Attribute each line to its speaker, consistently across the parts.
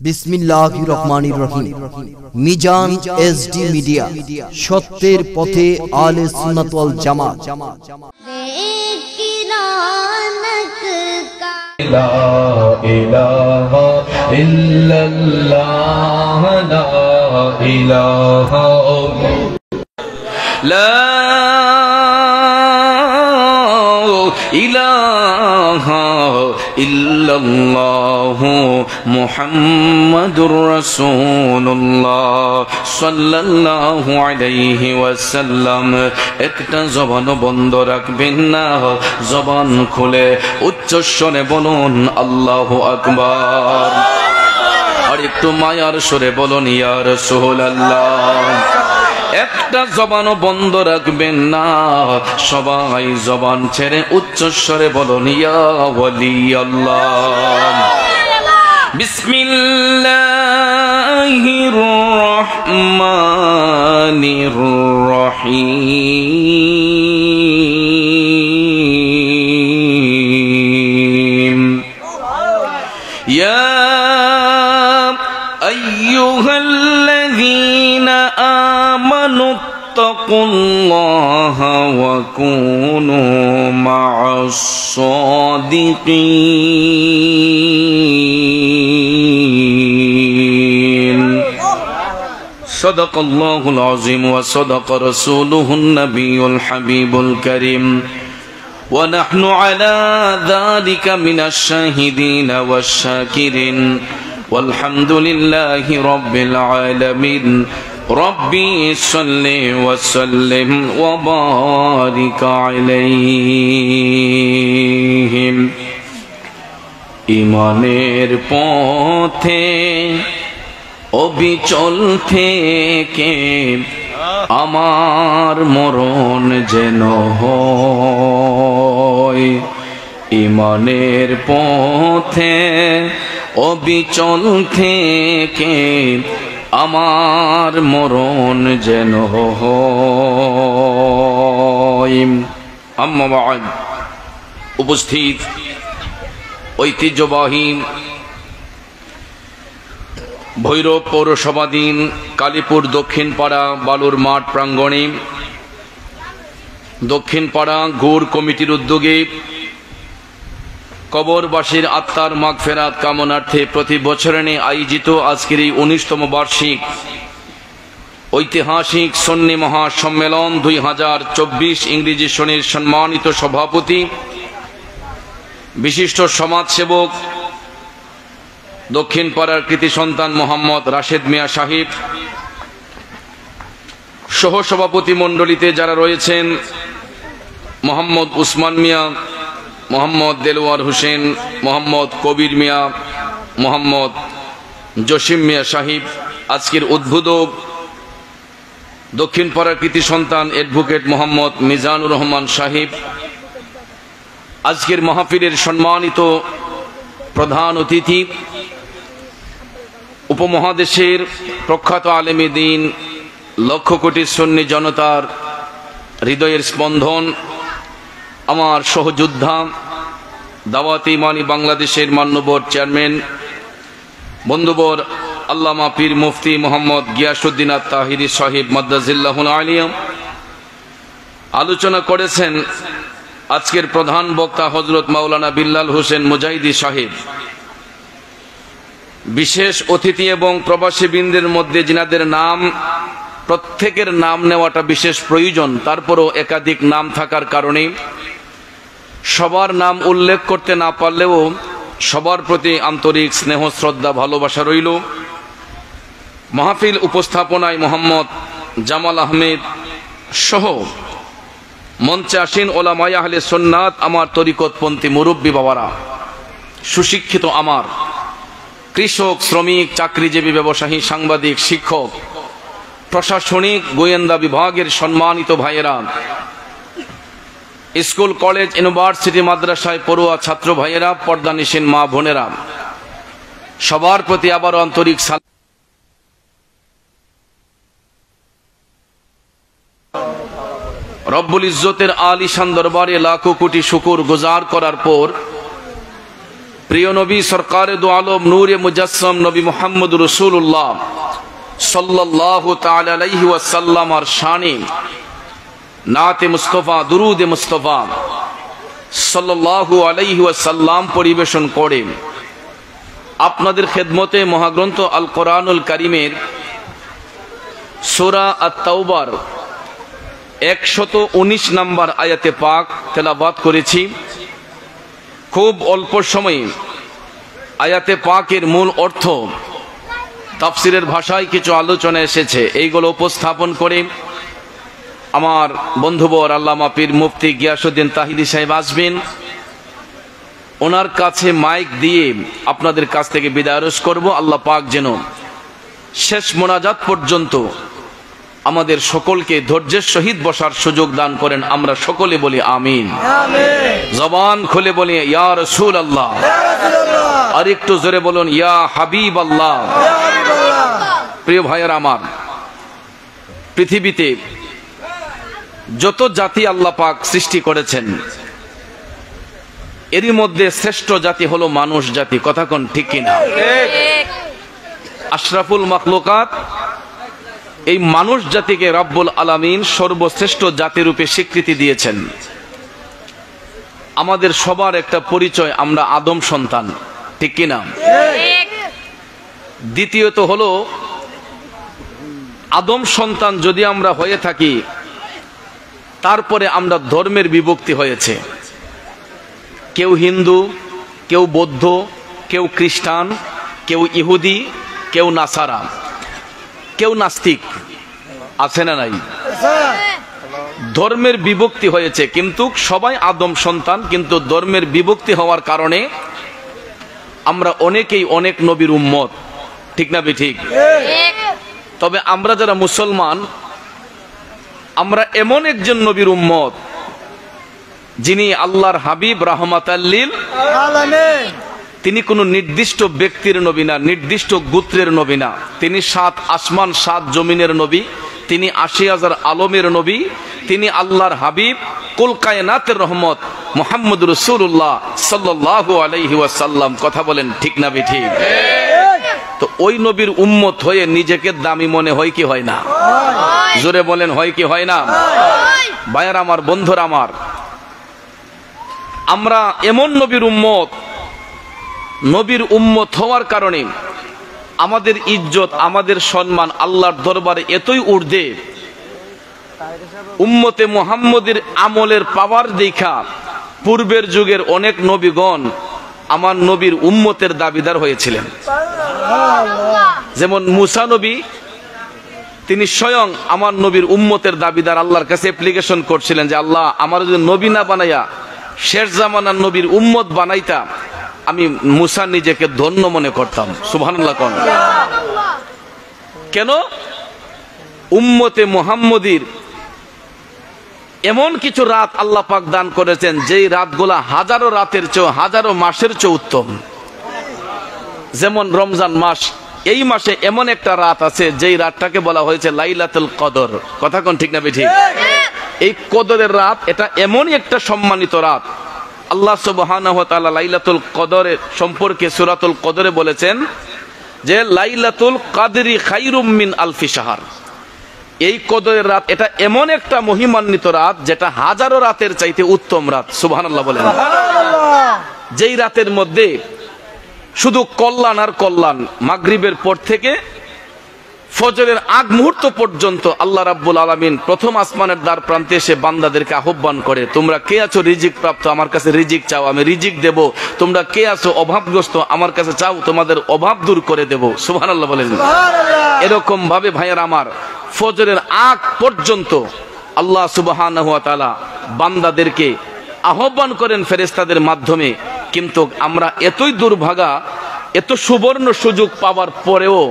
Speaker 1: বিসমিল্লাহির রহমানির রহিম। Mizan SD media, সত্যের পথে আলে সুন্নাত ওয়াল জামাত।
Speaker 2: লা ইলাহা ইল্লাল্লাহ, লা ইলাহা ইল্লাল্লাহ মুহাম্মাদুর রাসূলুল্লাহ সাল্লাল্লাহু আলাইহি ওয়াসাল্লাম। একটা জবান বন্ধ রাখবেন না, জবান খুলে উচ্চস্বরে বলুন আল্লাহু আকবার। আর একটু মায়ার সুরে বলুন ইয়া রাসূলুল্লাহ। একটা জবানও বন্ধ রাখবেন না, সবাই জবান ছেড়ে উচ্চস্বরে বলুন ইয়া ওয়ালি আল্লাহ। বিসমিল্লাহির রহমানির রহিম। ইয়া আইয়ুহাল্লাযীনা আমানু তাকুল্লাহা ওয়া কুনু মা'আস সাদিকিন। সাদাকাল্লাহুল আযীম ওয়া সাদাকা রাসূলুহুন নাবিয়্যুল হাবিবুল কারীম। ওয়া নাহনু আলা যালিকা মিনাশ শাহিদিন ওয়াশ শাকিরিন। ওয়ালহামদুলিল্লাহি রাব্বিল আলামিন। রব্বি সাল্লি ওয়া সাল্লিম ওয়া বারিক আলাইহি। ঈমানের পথে অবিচল থেকে আমার মরণ যেন হয়। ঈমানের পথে অবিচল থেকে আমার মরণ যেন হয়। আম্মা বা'দ। উপস্থিত ঐতিহ্যবাহী ভৈরব পৌরসভাধীন কালীপুর দক্ষিণ পাড়া বালুর মাঠ প্রাঙ্গণে দক্ষিণ পাড়া গৌর কমিটির উদ্যোগে কবরবাসীর আত্মার মাগফিরাত কামনার্থে প্রতি বছরে আয়োজিত আজকের এই 19তম বার্ষিক ঐতিহাসিক সুন্নি মহাসম্মেলন 2024 ইংরেজি সনের সম্মানিত সভাপতি বিশিষ্ট সমাজসেবক দক্ষিণ পাড়ার কৃতি সন্তান মোহাম্মদ রাশেদ মিয়া সাহেব, সহসভাপতি মণ্ডলীতে যারা রয়েছেন মোহাম্মদ উসমান মিয়া, মোহাম্মদ দেলোয়ার হোসেন, মোহাম্মদ কবির মিয়া, মোহাম্মদ জসিম মিয়া সাহেব, আজকের উদ্বোধক দক্ষিণ পাড়ার কৃতি সন্তান অ্যাডভোকেট মোহাম্মদ মিজানুর রহমান সাহেব, আজকের মাহফিলের সম্মানিত প্রধান অতিথি উপমহাদেশের প্রখ্যাত আলেমে দ্বীন, লক্ষ কোটি সুন্নি জনতার হৃদয়ের স্পন্দন, আমার সহযোদ্ধা দাওয়াতে ইমানি বাংলাদেশের মান্যবর চেয়ারম্যান বন্ধুবর আল্লামা পীর মুফতি মোহাম্মদ গিয়াসউদ্দিন আত-তাহিরি সাহেব মাদ্দাজিল্লাহুল আলিয়া আলোচনা করেছেন। আজকের প্রধান বক্তা হযরত মাওলানা বিল্লাল হোসেন মুজাহিদি সাহেব। বিশেষ অতিথি এবং প্রবাসী বৃন্দের মধ্যে যিনাদের নাম, প্রত্যেকের নাম নেওয়াটা বিশেষ প্রয়োজন, তারপরও একাধিক নাম থাকার কারণে সবার নাম উল্লেখ করতে না পারলেও সবার প্রতি আন্তরিক স্নেহ শ্রদ্ধা ভালোবাসা রইল। মাহফিল উপস্থাপনায় মোহাম্মদ জামাল আহমেদ সহ মঞ্চে আসীন ওলামায়ে আহলে সুন্নাত, আমার তরিকতপন্থী মুরব্বী বাবারা, সুশিক্ষিত আমার কৃষক, শ্রমিক, চাকরিজীবী, ব্যবসায়ী, সাংবাদিক, শিক্ষক, প্রশাসনিক, গোয়েন্দা বিভাগের সম্মানিত ভাইয়েরা, স্কুল, কলেজ, ইউনিভার্সিটি, মাদ্রাসায় পড়ুয়া ছাত্র ভাইয়েরা, পর্দানিশীন মা বোনেরা, সবার প্রতি আবার আন্তরিক সালাম। রব্বুল ইজ্জতের আলিশান দরবারে লাখো কোটি শুকর গুজার করার পর প্রিয় নবী সরকারে দো আলম নূরে মুজাসসাম নবী মুহাম্মদ রাসূলুল্লাহ সাল্লাল্লাহু তাআলা আলাইহি ওয়াসাল্লামের শানে নাতে মুস্তাফা দুরুদে মুস্তাফা সাল্লাল্লাহু আলাইহি ওয়াসাল্লাম পরিবেশন করে আপনাদের খেদমতে মহাগ্রন্থ আল কোরআনুল কারীমের সূরা আত-তাওবার 119 নম্বর আয়াতে পাক তেলাওয়াত করেছি। খুব অল্প সময়ে আয়াতে পাকের মূল অর্থ তাফসিরের ভাষায় কিছু আলোচনা এসেছে, এইগুলো উপস্থাপন করে আমার বন্ধুবর আল্লামা পীর মুফতি গিয়াসউদ্দিন তাহিরি সাহেব আসবেন। ওনার কাছে মাইক দিয়ে আপনাদের কাছ থেকে বিদায় আরজ করব। আল্লাহ পাক যেন শেষ মোনাজাত পর্যন্ত আমাদের সকলকে ধৈর্যের সহিত বসার সুযোগ দান করেন। আমরা সকলে বলি আমিন। জবান খুলে বলি ইয়া রাসূলুল্লাহ, আর একটু জোরে বলুন ইয়া হাবিবাল্লাহ। প্রিয় ভাইয়েরা আমার, পৃথিবীতে যত জাতি আল্লাহ পাক সৃষ্টি করেছেন এরই মধ্যে শ্রেষ্ঠ জাতি হলো মানুষ জাতি। কথা কোন ঠিক কিনা? আশরাফুল মাখলুকাত এই মানুষ জাতিকে রব্বুল আলামিন সর্বশ্রেষ্ঠ জাতি রূপে স্বীকৃতি দিয়েছেন। আমাদের সবার একটা পরিচয়, আমরা আদম সন্তান, ঠিক কিনা? দ্বিতীয়ত হলো আদম সন্তান যদি আমরা হয়ে থাকি তারপরে আমরা ধর্মের বিভক্তি হয়েছে। কেউ হিন্দু, কেউ বৌদ্ধ, কেউ খ্রিস্টান, কেউ ইহুদি, কেউ নাসারা, কেউ নাস্তিক, আছে না নাই? ধর্মের বিভক্তি হয়েছে, কিন্তু সবাই আদম সন্তান। কিন্তু ধর্মের বিভক্তি হওয়ার কারণে আমরা অনেকেই অনেক নবীর উম্মত, ঠিক না ঠিক? তবে আমরা যারা মুসলমান, আমরা এমন একজন নবীর উম্মত যিনি আল্লাহর হাবিব রাহমাতাল লিল আলামিন। তিনি কোনো নির্দিষ্ট ব্যক্তির নবী না, নির্দিষ্ট গোত্রের নবী না। তিনি 7 আসমান 7 জমিনের নবী, তিনি 80,000 আলমের নবী, তিনি আল্লাহর হাবিব, কুল কায়নাতের রহমত মুহাম্মদ রাসূলুল্লাহ সাল্লাল্লাহু আলাইহি ওয়াসাল্লাম। কথা বলেন ঠিক না ঠিক? তো ওই নবীর উম্মত হয়ে নিজেকে দামি মনে হয় কি হয় না? জোরে বলেন হয় কি হয় না? ভাইয়ার আমার, বন্ধুরা আমার, আমরা এমন নবীর উম্মত, নবীর উম্মত হওয়ার কারণে আমাদের ইজ্জত, আমাদের সম্মান আল্লাহর দরবারে এতই ঊর্ধ্বে, উম্মতে মুহাম্মদের আমলের পাওয়ার দেখা পূর্বের যুগের অনেক নবীগণ আমার নবীর উম্মতের দাবিদার হয়েছিলেন। যেমন মুসা নবী, তিনি স্বয়ং আমার নবীর উম্মতের দাবিদার, আল্লাহর কাছে অ্যাপ্লিকেশন করছিলেন যে আল্লাহ আমার যদি নবী না বানাইয়া শেষ জামানার নবীর উম্মত বানাইতা আমি মুসা নিজেকে ধন্য মনে করতাম। সুবহানাল্লাহ কোন? কেন? উম্মতে মুহাম্মদীর এমন কিছু রাত আল্লাহ পাক দান করেছেন যেই রাতগুলা হাজারো রাতের চেয়ে, হাজারো মাসের চেয়ে উত্তম। যেমন রমজান মাস, এই মাসে এমন একটা রাত আছে যেই রাতটাকে বলা হয়েছে লাইলাতুল কদর। কথা কোন ঠিক না ঠিক? এই কদরের রাত, এটা এমনই একটা সম্মানিত রাত। আল্লাহ সুবহানাহু ওয়া তাআলা লাইলাতুল কদরের সম্পর্কে সূরাতুল কদরে বলেছেন যে লাইলাতুল কদরি খায়রুম মিন আলফি শাহর। এই কদরের রাত এটা এমন একটা মহিমান্বিত রাত যেটা হাজারো রাতের চাইতে উত্তম রাত। সুবহানাল্লাহ বলেন। যেই রাতের মধ্যে শুধু কল্যাণ আর কল্যাণ। মাগরিবের পর থেকে ফজরের আগ মুহূর্ত পর্যন্ত আল্লাহ রাব্বুল আলামিন প্রথম আসমানের দ্বার প্রান্তে এসে বান্দাদেরকে আহ্বান করে, তোমরা কে আছো রিজিক প্রাপ্ত, আমার কাছে রিজিক চাও, আমি রিজিক দেব। তোমরা কে আছো অভাবগ্রস্ত, আমার কাছে চাও, তোমাদের অভাব দূর করে দেব। সুবহানাল্লাহ বলেন। এরকম ভাবে ভাইয়ের আমার, ফজরের আগ পর্যন্ত আল্লাহ সুবহানাহু ওয়া তাআলা বান্দাদেরকে আহ্বান করেন ফেরেশতাদের মাধ্যমে। কিন্তু আমরা এতই দুর্ভাগা, এত সুবর্ণ সুযোগ পাওয়ার পরেও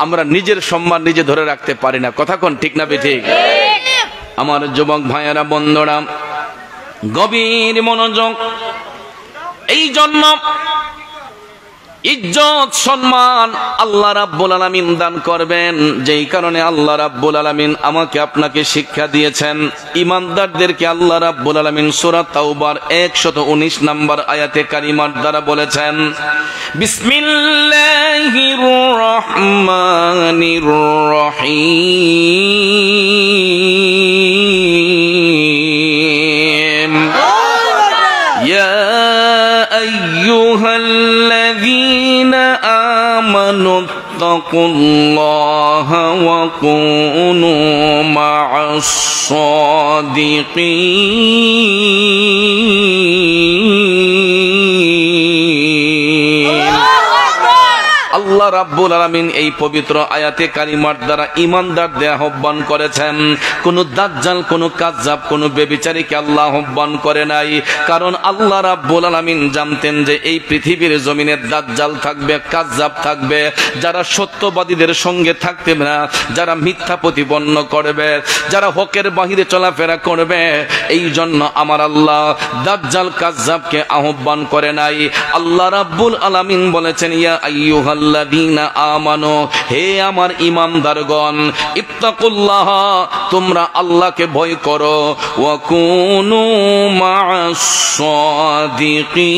Speaker 2: আমরা নিজের সম্মান নিজে ধরে রাখতে পারি না। কথা কোন ঠিক না ঠিক? আমার যুবক ভাইয়েরা, বন্ধুরা, গভীর মনোযোগ। এই জন্য ইজ্জত সম্মান আল্লাহ রাব্বুল আলামিন দান করবেন। যেই কারণে আল্লাহ রাব্বুল আলামিন আমাকে আপনাকে শিক্ষা দিয়েছেন। ঈমানদারদেরকে আল্লাহ রাব্বুল আলামিন সূরা তাওবার 119 নম্বর আয়াতে কারিমার দ্বারা বলেছেন, বিসমিল্লাহির রহমানির রহিম, ইয়া আইয়ুহাল্লাযীনা আমানু তাকুল্লাহা ওয়া কুনু মা'আস সাদিকিন। আল্লাহ রাব্বুল আলামিন এই পবিত্র আয়াতে কারিমার দ্বারা ঈমানদারদের আহ্বান করেছেন। কোন দাজ্জাল, কোন কাযযাব, কোন ব্যভিচারীকে আল্লাহ আহ্বান করে নাই। কারণ আল্লাহ রাব্বুল আলামিন জানতেন যে এই পৃথিবীর জমিনে দাজ্জাল থাকবে, কাযযাব থাকবে, যারা সত্যবাদীদের সঙ্গে থাকতে না, যারা মিথ্যা প্রতিপন্ন করবে, যারা হকের বাহিরে চলাফেরা করবে। এই জন্য আমার আল্লাহ দাজ্জাল কাযযাবকে আহ্বান করে নাই। আল্লাহ রাব্বুল আলামিন বলেছেন, ইয়া আইয়ুহাল্লাযীনা আমানু, হে আমার ঈমানদারগণ, ইত্তাকুল্লাহ, তোমরা আল্লাহকে ভয় করো, ওয়া কুনু মা'আস সাদিকিন,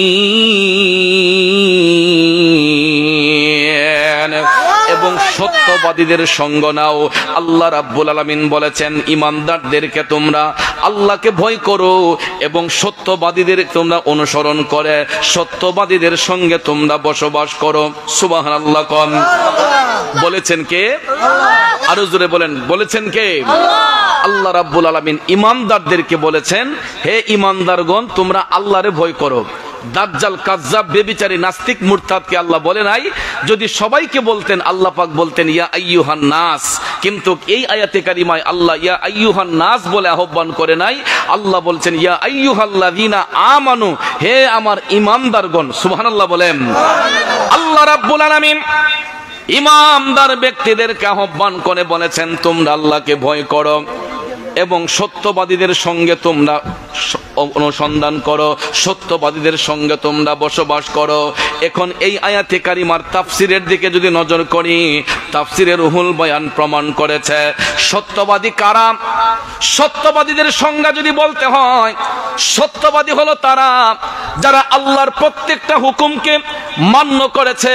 Speaker 2: এবং সত্যবাদীদের সঙ্গ নাও। আল্লাহ রাব্বুল আলামিন বলেছেন, ঈমানদারদেরকে তোমরা আল্লাহকে ভয় করো এবং সত্যবাদীদের তোমরা অনুসরণ করে সত্যবাদীদের সঙ্গে তোমরা বসবাস করো। সুবহানাল্লাহ। কোন বলেছেন কে? আরো জোরে বলেন, বলেছেন কে? আল্লাহ রাব্বুল আলামিন ঈমানদারদেরকে বলেছেন, হে ঈমানদারগণ, তোমরা আল্লাহরে ভয় করো। দাজ্জাল, কাযযাব, ব্যভিচারী, নাস্তিক, মুরতাদকে আল্লাহ বলে নাই। যদি সবাইকে বলতেন, আল্লাহ পাক বলতেন ইয়া আইয়ুহান নাস। কিন্তু এই আয়াতে কারিমায় আল্লাহ ইয়া আইয়ুহান নাস বলে আহ্বান করে নাই। আল্লাহ বলছেন ইয়া আইয়ুহাল্লাযীনা আমানু, হে আমার ঈমানদারগণ। সুবহানাল্লাহ বলেন। আল্লাহ রাব্বুল আলামিন ঈমানদার ব্যক্তিদেরকে আহ্বান করে বলেছেন, তোমরা আল্লাহকে ভয় করো এবং সত্যবাদীদের সঙ্গে তোমরা অনুসন্ধান করো, সত্যবাদীদের সঙ্গে তোমরা বসবাস করো। এখন এই আয়াতে কারিমার তাফসিরের দিকে যদি নজর করি, তাফসিরে রুহুল বয়ান প্রমাণ করেছে সত্যবাদী কারা। সত্যবাদীদের সংজ্ঞা যদি বলতে হয়, সত্যবাদী হলো তারা যারা আল্লাহর প্রত্যেকটা হুকুমকে মান্য করেছে,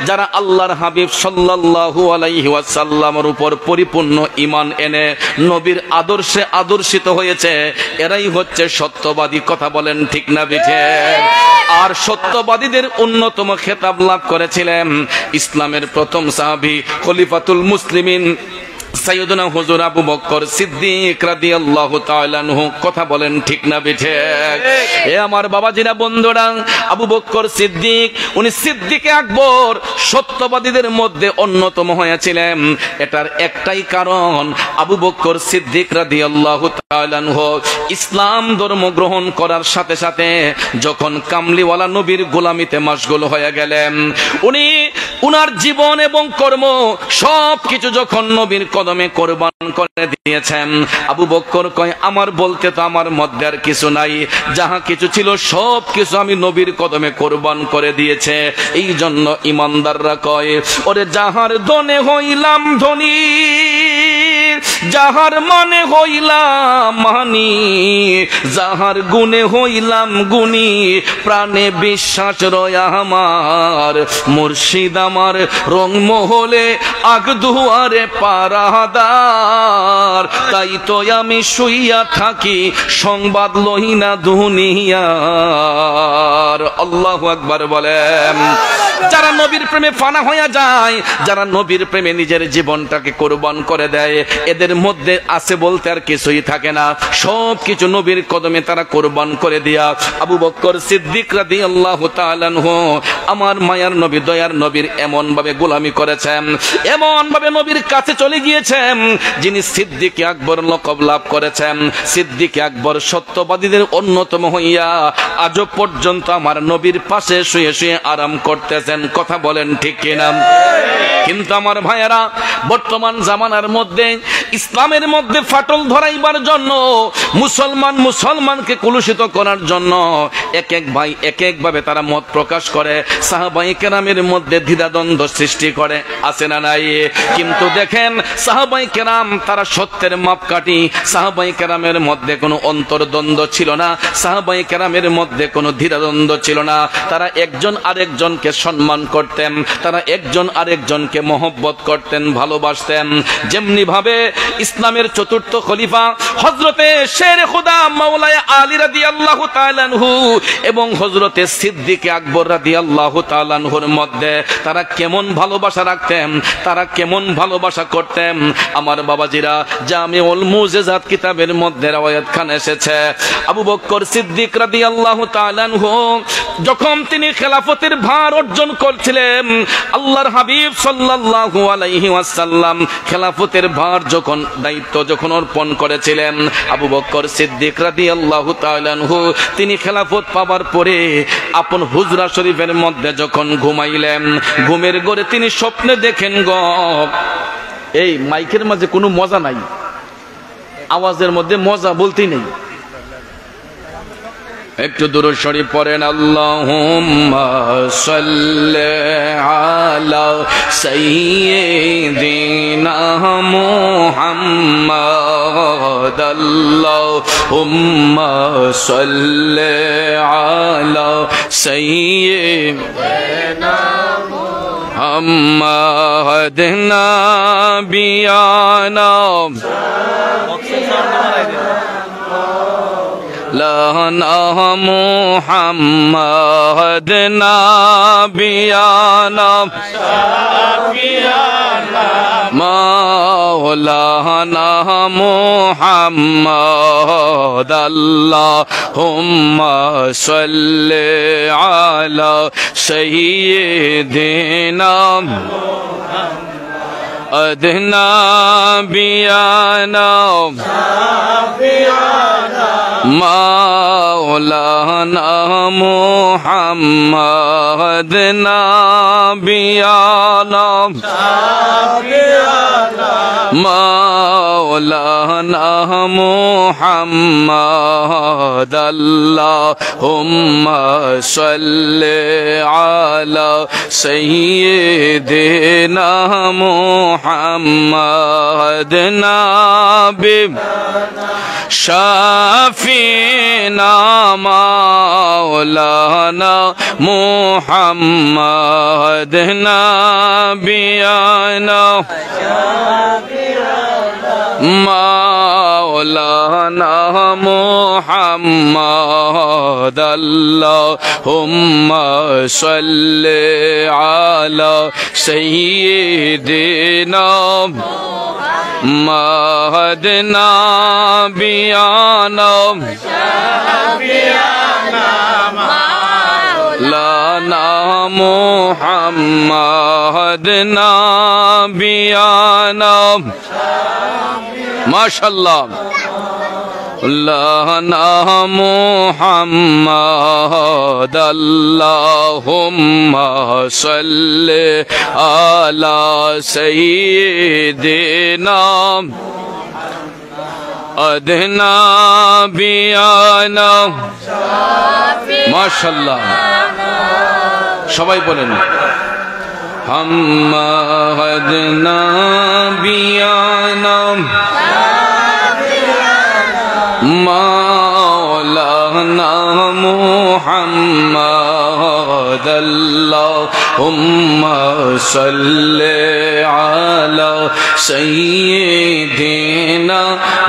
Speaker 2: যারা আল্লাহর হাবিব সাল্লাল্লাহু আলাইহি ওয়াসাল্লামের উপর পরিপূর্ণ ঈমান এনে নবীর আদর্শে আদর্শিত হয়েছে, এরাই হচ্ছে সত্যবাদী। কথা বলেন ঠিক না বেঠে? আর সত্যবাদীদের অন্যতম খেতাব লাভ করেছিলেন ইসলামের প্রথম সাহাবী খলিফাতুল মুসলিমিন সাইয়্যিদুনা হুজুর আবু বকর সিদ্দিক রাদিয়াল্লাহু তাআলা আনহু। কথা বলেন ঠিক না বেঠে? এ আমার বাবাজিরা, বন্ধুরা, আবু বকর সিদ্দিক, উনি সিদ্দিকে আকবর, সত্যবাদীদের মধ্যে অন্যতম হয়েছিলেন। এটার একটাই কারণ, আবু বকর সিদ্দিক রাদিয়াল্লাহু তাআলা আনহু ইসলাম ধর্ম গ্রহণ করার সাথে সাথে যখন কামলিওয়ালা নবীর গোলামিতে মশগুল হয়ে গেলেন, উনি উনার জীবন এবং কর্ম সবকিছু যখন নবীর কদমে কোরবান করে দিয়েছেন, আবু বকর কয়, আমার বলতে তো আমার মধ্যে আর কিছু নাই, যাহা কিছু ছিল সব কিছু আমি নবীর কদমে কোরবান করে দিয়েছে। এই জন্য ইমানদাররা কয়, ওরে যাহার দনে হইলাম ধনী, যাহার মনে হইলাম মানি, যাহার গুণে হইলাম গুণী, প্রাণে বিশ্বাস রয়া আমার, মুর্শিদ আমার রংমহলে আগদুয়ারে পারাদার, তাই তো আমি শুইয়া থাকি সংবাদ লহিনা দুনিয়ার। আল্লাহু আকবার বলেন। যারা নবীর প্রেমে ফানা হইয়া যায়, যারা নবীর প্রেমে নিজের জীবনটাকে কোরবান করে দেয়, এদের মধ্যে আছে বলতে আর কিছুই থাকে না, সব কিছু নবীর কদমে তারা কোরবান করে দিয়া আবু বকর সিদ্দিক রাদিয়াল্লাহু তাআলা আনহু আমার মায়ার নবী, দয়ার নবীর এমন ভাবে গোলামি করেছেন, এমন ভাবে নবীর কাছে চলে গিয়েছেন, যিনি সিদ্দিক আকবর লকব লাভ করেছেন। সিদ্দিক আকবর সত্যবাদীদের অন্যতম হইয়া আজও পর্যন্ত আমার নবীর পাশে শুয়ে শুয়ে আরাম করতেছেন। কথা বলেন ঠিক কিনা? কিন্তু আমার ভাইয়েরা, বর্তমান জামানার মধ্যে ইসলামের মধ্যে ফাটল ধরাইবার জন্য, মুসলমানকে কলুষিত করার জন্য এক এক ভাই এক এক ভাবে তারা মত প্রকাশ করে, সাহাবায়ে কেরামের মধ্যে দ্বিধাদ্বন্দ্ব সৃষ্টি করে, আছে না নাই? কিন্তু দেখেন সাহাবায়ে কেরাম তারা সত্যের মাপকাঠি, সাহাবায়ে কেরামের মধ্যে কোনো অন্তর্দ্বন্দ্ব ছিল না, সাহাবায়ে কেরামের মধ্যে কোনো দ্বিধাদ্বন্দ্ব ছিল না। তারা একজন আরেকজনকে সম্মান করতেন, তারা একজন আরেকজনকে মহব্বত করতেন, ভালোবাসতেন। যেমনি ভাবে ইসলামের চতুর্থ খলিফা হযরতে শের খুদা মাওলানা আলী রাদিয়াল্লাহু তাআলা আনহু এবং হযরতে সিদ্দিক আকবর রাদিয়াল্লাহু তাআলা আনহুর মধ্যে তারা কেমন ভালোবাসা রাখতেন, তারা কেমন ভালোবাসা করতেন। আমার বাবাজিরা, জামিউল মুজিজাত কিতাবের মধ্যে রওয়ায়াত খান এসেছে, আবু বকর সিদ্দিক রাদিয়াল্লাহু তাআলা আনহু যখন তিনি খেলাফতের ভার অর্জন করছিলেন, আল্লাহর হাবিব সাল্লাল্লাহু আলাইহি ওয়াসাল্লাম খেলাফতের ভার যখন দায়িত্ব যখন অর্পণ করেছিলেন, আবু বকর সিদ্দিক রাদিয়াল্লাহু তাআলা আনহু তিনি খেলাফত পাবার পরে আপন হুজরা শরীফের মধ্যে যখন ঘুমাইলেন, ঘুমের ঘরে তিনি স্বপ্নে দেখেন গো, এই মাইকের মাঝে কোনো মজা নাই, আওয়াজের মধ্যে মজা বলতেই নেই। একটু দুরূদ শরীফ পড়েন, আল্লাহুম্মা সাল্লি আলা সাইয়্যিদিনা মুহাম্মাদ, আল্লাহুম্মা সাল্লি আলা সাইয়্যিদিনা মুহাম্মাদ নাবিয়ানা লানা মুহাম্মাদ নাবিয়ানা মাওলানা মুহাম্মাদ, আল্লাহুম্মা সাল্লি আলা সাইয়্যিদিনা নাবিয়ানা মাওলানা মুহাম্মাদ নাবিয়ানা মাওলানা মুহাম্মাদ, আল্লাহুম্মা সাল্লি আলা সাইয়্যিদিনা মুহাম্মাদ নাবিয়ানা শাফিনা মাওলানা মুহাম্মাদ নাবিয়ানা মাওলানা মুহাম্মাদ, আল্লাহুম্মা সাল্লি আলা সাইয়্যিদিনা মুহাম্মাদ নাবিয়ানা লানা মুহাম্মাদ নাবিয়ানা মাশাআল্লাহ লানা মুহাম্মাদ, আল্লাহুম্মা সাল্লি আলা সাইয়্যিদিনা নাবিয়ানা মাশাআল্লাহ। সবাই বলেন মুহাম্মাদ নাবিয়ানা মাওলানা মুহাম্মাদ, আল্লাহুম্মা সাল্লি আলা সাইয়্যিদিনা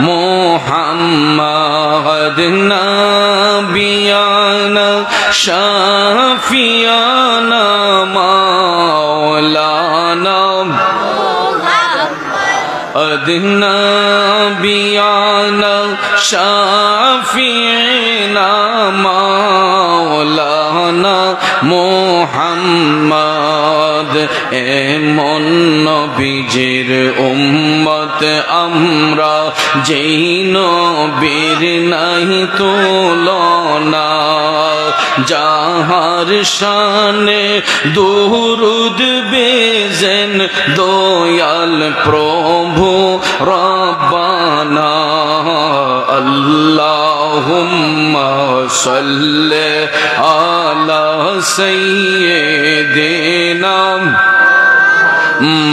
Speaker 2: মুহাম্মাদ নাবিয়ানা শাফিয়ানা মাওলানা নাবিয়ানা শাফিনা মাওলানা মুহাম্মদ। এমন নবীজির উম্মত আমরা, যেই নবীর নাহি তুলনা, যাহার শানে দুরুদ বেজেন দয়াল প্রভু রব্বানা। আল্লাহ আল্লাহুম্মা সাল্লি আলা সাইয়্যিদিনা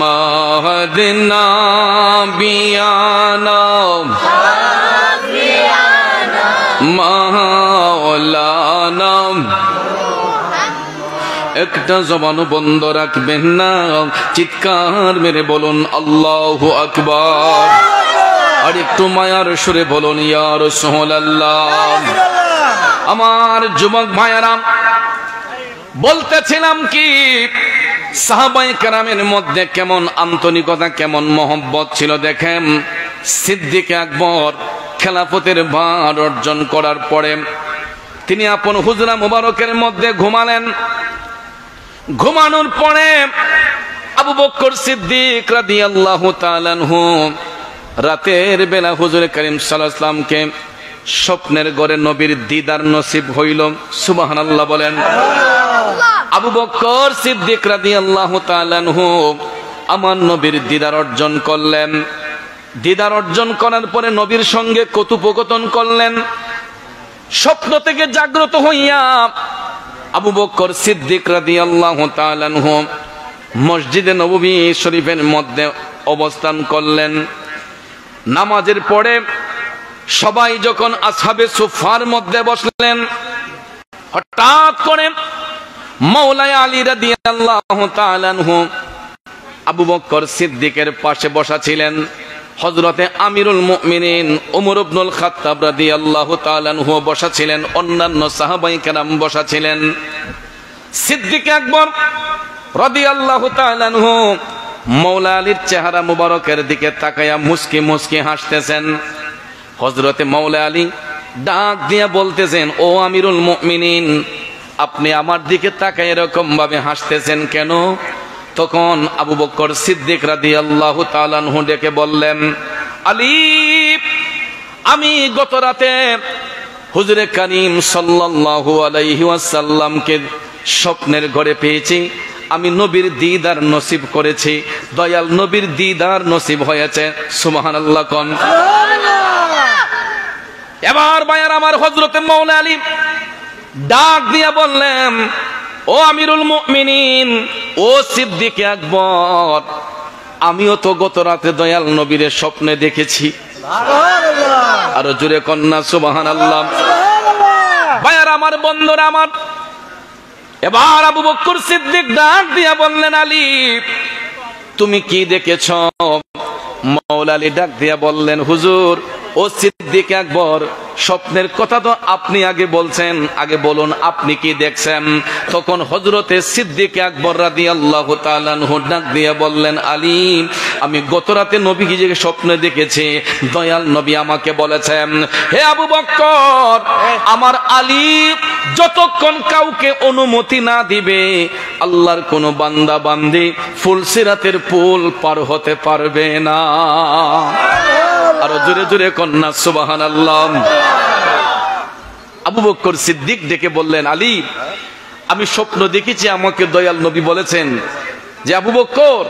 Speaker 2: মাহদিনা বিয়ানা মাওলানা। একটা জবানও বন্ধ রাখবেন না, চিৎকার মেরে বলুন আল্লাহু আকবার। আর একটু মায়ার সুরে বলুন ইয়া রাসূলুল্লাহ। আমার যুবক ভাইয়েরা, বলতেছিলাম কি সাহাবায়ে কেরামের মধ্যে কেমন আন্তরিকতা, কেমন মহব্বত ছিল। দেখেন সিদ্দিক আকবর খেলাফতের ভার অর্জন করার পরে তিনি আপন হুজরা মুবারকের মধ্যে ঘুমালেন। ঘুমানোর পরে আবু বকর সিদ্দিক রাদিয়াল্লাহু তাআলা আনহু রাতের বেলা হুজুর করিম সাল্লাল্লাহু আলাইহি ওয়াসাল্লামকে স্বপ্নের ঘরে নবীর দিদার নসিব হইল। সুবহানাল্লাহ বলেন। আবু বকর সিদ্দিক রাদিয়াল্লাহু তাআলা আনহু আমার নবীর দিদার অর্জন করলেন। দিদার অর্জন করার পরে নবীর সঙ্গে কথোপকথন করলেন। স্বপ্ন থেকে জাগ্রত হইয়া আবু বকর সিদ্দিক রাদিয়াল্লাহু তাআলা আনহু মসজিদে নববী শরীফের মধ্যে অবস্থান করলেন। নামাজের পরে সবাই যখন আসহাবে সুফার মধ্যে বসলেন, হঠাৎ করে মাওলানা আলী রাদিয়াল্লাহু তাআলা আনহু আবু বকর সিদ্দিকের পাশে বসা ছিলেন। হযরতে আমিরুল মুমিনিন ওমর ইবনুল খাত্তাব রাদিয়াল্লাহু তাআলা আনহু বসা ছিলেন। অন্যান্য সাহাবায়ে কেরাম বসা ছিলেন। সিদ্দিক আকবর রাদিয়াল্লাহু তাআলা আনহু মাওলানা আলীর চেহারা মুবারকের দিকে তাকায়া মুস্কি মুস্কি হাসতেছেন। হযরতে মাওলানা আলী ডাক দিয়ে বলতেছেন, ও আমিরুল মুমিনিন, আপনি আমার দিকে তাকায় এরকম ভাবে হাসতেছেন কেন? তখন আবু বকর সিদ্দিক রাদিয়াল্লাহু তাআলা আনহু ডেকে বললেন, আলী, আমি গত রাতে হুজুরে কারীম সাল্লাল্লাহু আলাইহি ওয়াসাল্লামকে স্বপ্নের ঘরে পেয়েছি। আমি নবীর দিদার নসিব করেছি, দয়াল নবীর দিদার নসিব হয়েছে। সুবহানাল্লাহ কোন। এবার ভাইয়ার আমার হযরতে মাওলানা আলী ডাক দিয়া বললেন, ও আমিরুল মুমিনিন, ও সিদ্দিক আকবর, আমিও তো গত রাতে দয়াল নবীর স্বপ্নে দেখেছি। আরো জোরে কন্যা সুবহানাল্লাহ। ভাইয়ার আমার, বন্ধুরা আমার, এবার আবু বকর সিদ্দিক ডাক দিয়া বললেন, আলী, তুমি কি দেখেছ? মাওলানা আলী ডাক দিয়া বললেন, হুজুর, ও সিদ্দিক আকবর, স্বপ্নের কথা তো আপনি আগে বলছেন, আগে বলুন আপনি কি দেখছেন? তখন হযরতে সিদ্দিক আকবর রাদিয়াল্লাহু তাআলা আনহু ডাক দিয়ে বললেন, আলী, আমি গত রাতে নবীকে স্বপ্নে দেখেছি। দয়াল নবী আমাকে বলেছেন, হে আবু বকর, আমার আলী যতক্ষণ কাউকে অনুমতি না দিবে আল্লাহর কোন বান্দা বান্দি ফুলসিরাতের পুল পার হতে পারবে না। আরো জোরে জোরে কন্যা সুবহানাল্লাহ। আবু বকর সিদ্দিক ডেকে বললেন, আলী, আমি স্বপ্ন দেখেছি, আমাকে দয়াল নবী বলেছেন যে আবু বকর,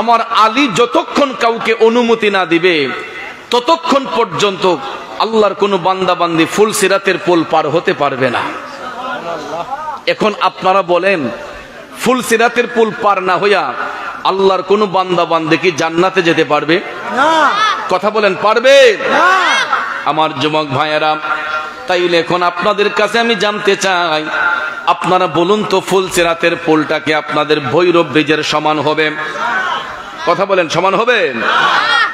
Speaker 2: আমার আলী যতক্ষণ কাউকে অনুমতি না দিবে ততক্ষণ পর্যন্ত আল্লাহর কোন বান্দা বান্দি ফুলসিরাতের পুল পার হতে পারবে না। এখন আপনারা বলেন, ফুলসিরাতের পুল পার না হইয়া আল্লাহর কোন বান্দা বান্দি কি জান্নাতে যেতে পারবে? না। কথা বলেন, পারবে? না। আমার যুবক ভাইয়েরা, তাইলে এখন আপনাদের কাছে আমি জানতে চাই, আপনারা বলুন তো, ফুলসিরাতের পুলটা কি আপনাদের ভৈরব ব্রিজের সমান হবে? কথা বলেন, সমান হবে?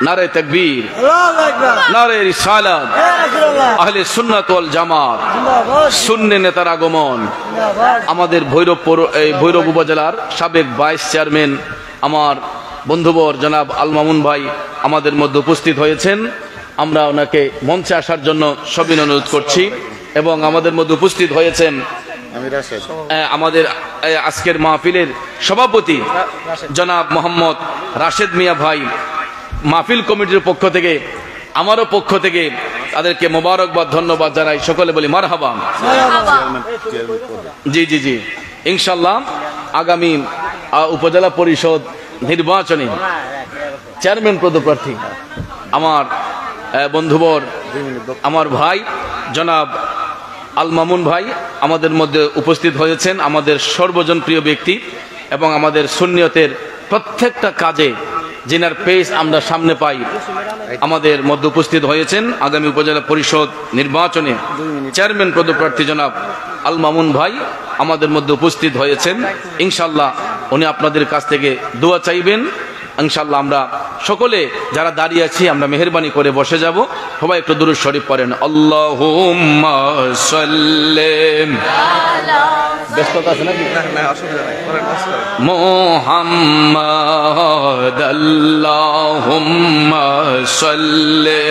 Speaker 2: নারে তাকবীর, নারে রিসালাত, আহলে সুন্নাত ওয়াল জামাত, সুন্নি নেতার আগমন। আমাদের ভৈরব উপজেলার সাবেক ভাইস চেয়ারম্যান আমার বন্ধুবর জনাব আল মামুন ভাই আমাদের মধ্যে উপস্থিত হয়েছেন। আমরা ওনাকে মঞ্চে আসার জন্য সবিনয় অনুরোধ করছি। এবং আমাদের মধ্যে উপস্থিত হয়েছেন আমাদের আজকের মাহফিলের সভাপতি জনাব মোহাম্মদ রাশেদ মিয়া ভাই। মাহফিল কমিটির পক্ষ থেকে, আমারও পক্ষ থেকে তাদেরকে মোবারকবাদ, ধন্যবাদ জানাই। সকলে বলি মারহাবা। জি জি জি, ইনশাআল্লাহ আগামী উপজেলা পরিষদ নির্বাচনে চেয়ারম্যান পদপ্রার্থী আমার বন্ধুবর, আমার ভাই জনাব আল মামুন ভাই আমাদের মধ্যে উপস্থিত হয়েছেন, আমাদের সর্বজন প্রিয় ব্যক্তি এবং আমাদের সুন্নিয়তের প্রত্যেকটা কাজে যিনার পেজ আমরা সামনে পাই আমাদের মধ্যে উপস্থিত হয়েছেন। আগামী উপজেলা পরিষদ নির্বাচনে চেয়ারম্যান পদপ্রার্থী জনাব আল মামুন ভাই আমাদের মধ্যে উপস্থিত হয়েছেন। ইনশাল্লাহ উনি আপনাদের কাছ থেকে দোয়া চাইবেন। ইনশাল্লাহ আমরা সকলে যারা দাঁড়িয়ে আছি আমরা মেহেরবানি করে বসে যাব। সবাই একটু দুরূদ শরীফ পড়েন। আল্লাহুম্মা সাল্লি ব্যস্ততা আছে নাকি? না অসুবিধা নাই, মুহাম্মাদ আল্লাহুম্মা সাল্লি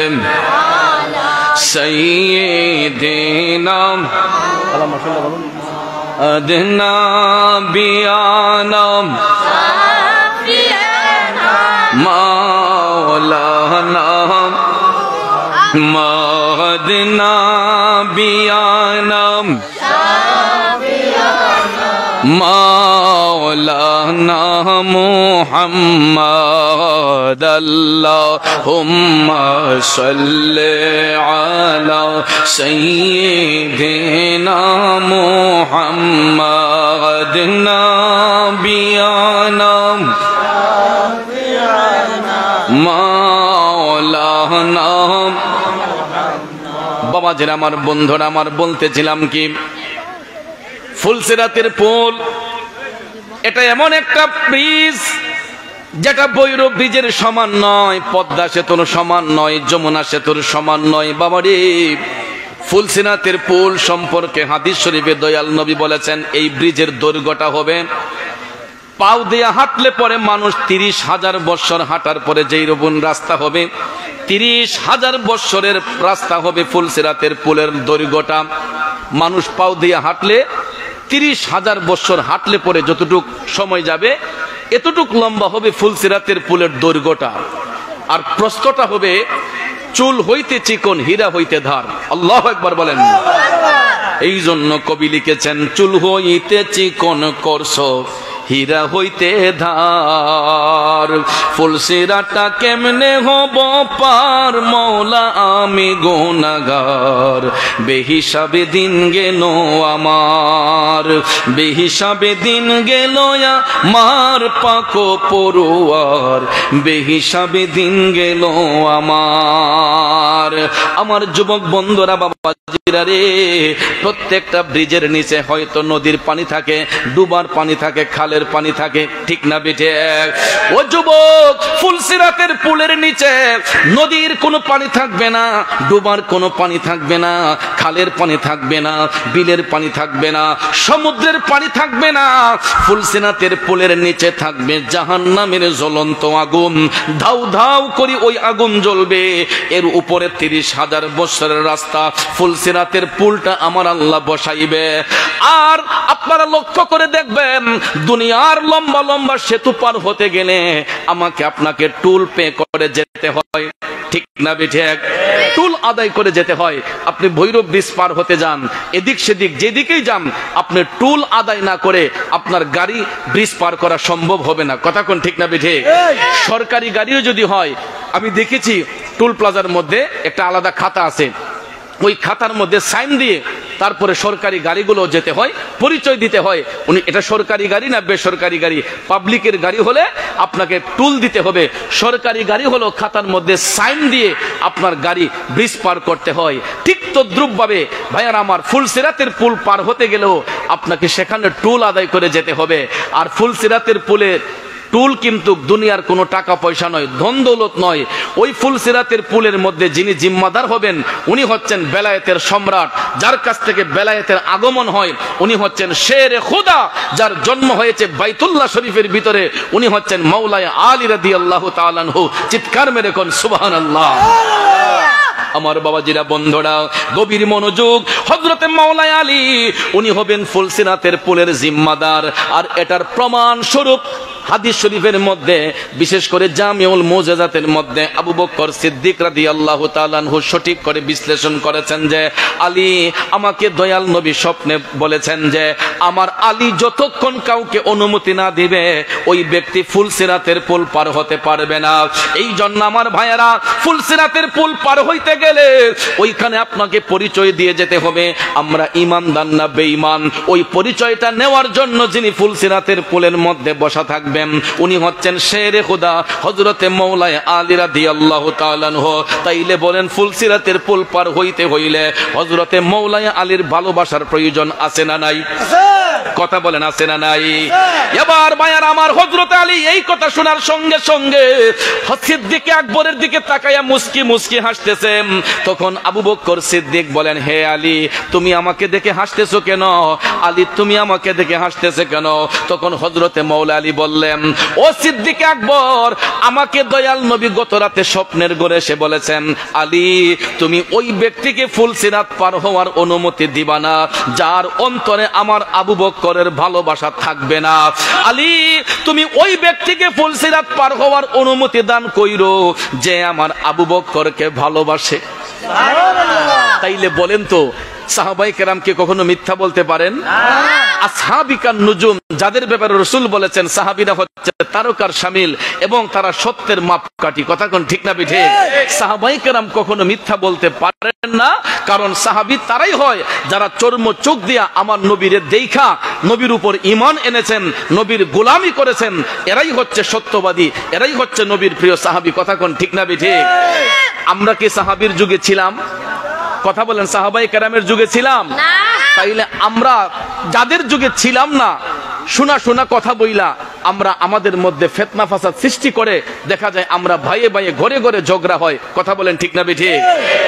Speaker 2: সাইয়্যিদিনা আদনা বিয়ানা মাওলানা মাদনা বিয়ানা মাওলানা মুহাম্মাদ আল্লাহুম্মা সাল্লি আলা সাইয়্যিদিনা মুহাম্মাদ নাবিয়ানা মাওলানা। বাবাজিরা আমার, বন্ধুরা আমার, বলতেছিলাম কি ফুলসিরাতের পুল এটা এমন একটা ব্রিজ যেটা ভৈরব ব্রিজের সমান নয়, পদ্মা সেতুর সমান নয়, যমুনা সেতুর সমান নয়। বাবারে, ফুলসিরাতের পুল সম্পর্কে হাদিস শরীফে দয়াল নবী বলেছেন এই ব্রিজের দৈর্ঘ্যটা হবে, পাও দিয়ে হাঁটলে পরে মানুষ 30,000 বৎসর হাঁটার পরে যেই রকম রাস্তা হবে, 30,000 বৎসরের রাস্তা হবে ফুলসিরাতের পুলের দৈর্ঘ্যটা। মানুষ পাও দিয়ে হাঁটলে 30,000 বৎসর হাঁটলে পরে যতটুক সময় যাবে এতটুক লম্বা হবে ফুলসিরাতের পুলের দৈর্ঘ্যটা। আর প্রস্থটা হবে চুল হইতে চিকন, হীরা হইতে ধার। আল্লাহু আকবার বলেন। এই জন্য কবি লিখেছেন, চুল হইতে চিকন করছো, হীরা হইতে ধার, ফুলসিরাতটা কেমনে হব পার, মওলা আমি গুনাহগার, বেহিসাবে দিন গেল আমার, বেহিসাবে দিন গেল আমার পাকো পড়ুয়ার, বেহিসাবে দিন গেল আমার। আমার যুবক বন্ধুরা, বাবাজিরা রে, প্রত্যেকটা ব্রিজের নিচে হয়তো নদীর পানি থাকে, ডুবার পানি থাকে, খালের পানি থাকে, ঠিক না বেঠে? ও যুবক, ফুলসিরাতের পুলের নিচে নদীর কোনো পানি থাকবে না, ডুবার কোনো পানি থাকবে না, খালের পানি থাকবে না, বিলের পানি থাকবে না, সমুদ্রের পানি থাকবে না। ফুলসিরাতের পুলের নিচে থাকবে জাহান্নামের জ্বলন্ত আগুন, ধাউ ধাউ করে ওই আগুন জ্বলবে। এর উপরে 30,000 বছরের রাস্তা ফুলসিরাতের পুলটা আমার আল্লাহ বসাইবে। আর আপনারা লক্ষ্য করে দেখবেন, দুনিয়ার লম্বা লম্বা সেতু পার হতে গেলে আমাকে আপনাকে টুল পে করে যেতে হয়, ঠিক না বেঠে? টুল আদায় করে যেতে হয়। আপনি ভৈরব ব্রিজ পার হতে যান, এদিক সেদিক যেদিকেই যান, আপনি টুল আদায় না করে আপনার গাড়ি ব্রিজ পার করা সম্ভব হবে না। কথা কোন ঠিক না বেঠে? সরকারি গাড়িও যদি হয়, আমি দেখেছি টুল প্লাজার মধ্যে একটা আলাদা খাতা আছে, ওই খাতার মধ্যে সাইন দিয়ে তারপরে সরকারি গাড়িগুলো যেতে হয়, পরিচয় দিতে হয় উনি এটা সরকারি গাড়ি না বেসরকারি গাড়ি। পাবলিকের গাড়ি হলে আপনাকে টুল দিতে হবে, সরকারি গাড়ি হলো খাতার মধ্যে সাইন দিয়ে আপনার গাড়ি ব্রিজ পার করতে হয়। ঠিক তদ্রুপভাবে ভাইয়ার আমার, ফুলসিরাতের পুল পার হতে গেলেও আপনাকে সেখানে টুল আদায় করে যেতে হবে। আর ফুলসিরাতের পুলের টুল কিন্তু দুনিয়ার কোনো টাকা পয়সা নয়, ধন দৌলত নয়। ওই ফুলসিরাতের পুলের মধ্যে যিনি জিম্মাদার হবেন উনি হচ্ছেন বেলায়েতের সম্রাট, যার কাছ থেকে বেলায়েতের আগমন হয়। উনি হচ্ছেন শেরে খুদা, যার জন্ম হয়েছে বাইতুল্লাহ শরীফের ভিতরে। উনি হচ্ছেন মাওলানা আলী রাদিয়াল্লাহু তাআলা আনহু। চিৎকার মেরে কোন সুবহানাল্লাহ। আমার বাবাজিরা, বন্ধুরা, গভীর মনোযোগ। হযরতে মাওলানা আলী উনি হবেন ফুলসিরাতের পুলের জিম্মাদার। আর এটার প্রমাণ স্বরূপ হাদিস শরীফের মধ্যে বিশেষ করে জামিউল মুজাজাতের মধ্যে আবু বকর সিদ্দিক রাদিয়াল্লাহু তাআলা আনহু সঠিক করে বিশ্লেষণ করেছেন যে আলী আমাকে দয়াল নবী স্বপ্নে বলেছেন যে আমার আলী যতক্ষণ কাউকে অনুমতি না দিবে ওই ব্যক্তি ফুলসিরাতের পুল পার হতে পারবে না। এই জন্য আমার ভাইয়েরা ফুলসিরাতের পুল পার হইতে গেলে ওইখানে আপনাকে পরিচয় দিয়ে যেতে হবে আমরা ঈমানদার না বেঈমান। ওই পরিচয়টা নেওয়ার জন্য যিনি ফুলসিরাতের পুলের মধ্যে বসা থাকবেন উনি হচ্ছেন শেরে খুদা হযরতে মাওলানা আলী রাদিয়াল্লাহু তাআলা আনহু। তাইলে বলেন ফুলসিরাতের পুল পার হইতে হইলে হযরতে মাওলানা আলীর ভালোবাসার প্রয়োজন আছে না নাই? কথা বলেন আছে না নাই? এবার ভাইয়ার আমার হযরতে আলী এই কথা শোনার সঙ্গে সঙ্গে সিদ্দিক আকবরের দিকে তাকায়া মুস্কি মুস্কি হাসতেছেন। তখন আবু বকর সিদ্দিক বলেন হে আলী তুমি আমাকে দেখে হাসতেছো কেন? আলী তুমি আমাকে দেখে হাসতেছে কেন? তখন হযরতে মাওলানা আলী বললেন ও সিদ্দিক আকবর আমাকে দয়াল নবী গত রাতে স্বপ্নের ঘরে এসে বলেছেন আলী তুমি ওই ব্যক্তিকে ফুলসিরাত পার হওয়ার অনুমতি দিবা না যার অন্তরে আমার আবু বকরের ভালোবাসা থাকবে না। আলী তুমি ওই ব্যক্তিকে ফুলসিরাত পার হওয়ার অনুমতি দান কইরো যে আমার আবু বকরকে ভালোবাসে। তাইলে বলেন তো সাহাবায়ে কেরামকে কখনো মিথ্যা বলতে পারেন? আসহাবিকান নুজুম যাদের ব্যাপারে রাসূল বলেছেন সাহাবীরা হচ্ছে তারকার শামিল এবং তারা সত্যের মাপকাঠি। কথা কোন ঠিক না ঠিক? সাহাবায়ে কেরাম কখনো মিথ্যা বলতে পারেন না, কারণ সাহাবী তারাই হয় যারা চর্ম চোখ দিয়া আমার নবীরে দেখা নবীর উপর ঈমান এনেছেন, নবীর গোলামি করেছেন। এরাই হচ্ছে সত্যবাদী, এরাই হচ্ছে নবীর প্রিয় সাহাবী। কথা কোন ঠিক না ঠিক? আমরা কি সাহাবীর যুগে ছিলাম? কথা বলেন সাহাবায়ে কেরামের যুগে ছিলাম? তাইলে আমরা যাদের যুগে ছিলাম না শোনা শোনা কথা বইলা আমরা আমাদের মধ্যে ফিতনা ফাসাদ সৃষ্টি করে দেখা যায় আমরা ভাইয়ে ভাইয়ে ঘরে ঘরে ঝগড়া হয়। কথা বলেন ঠিক না ঠিক?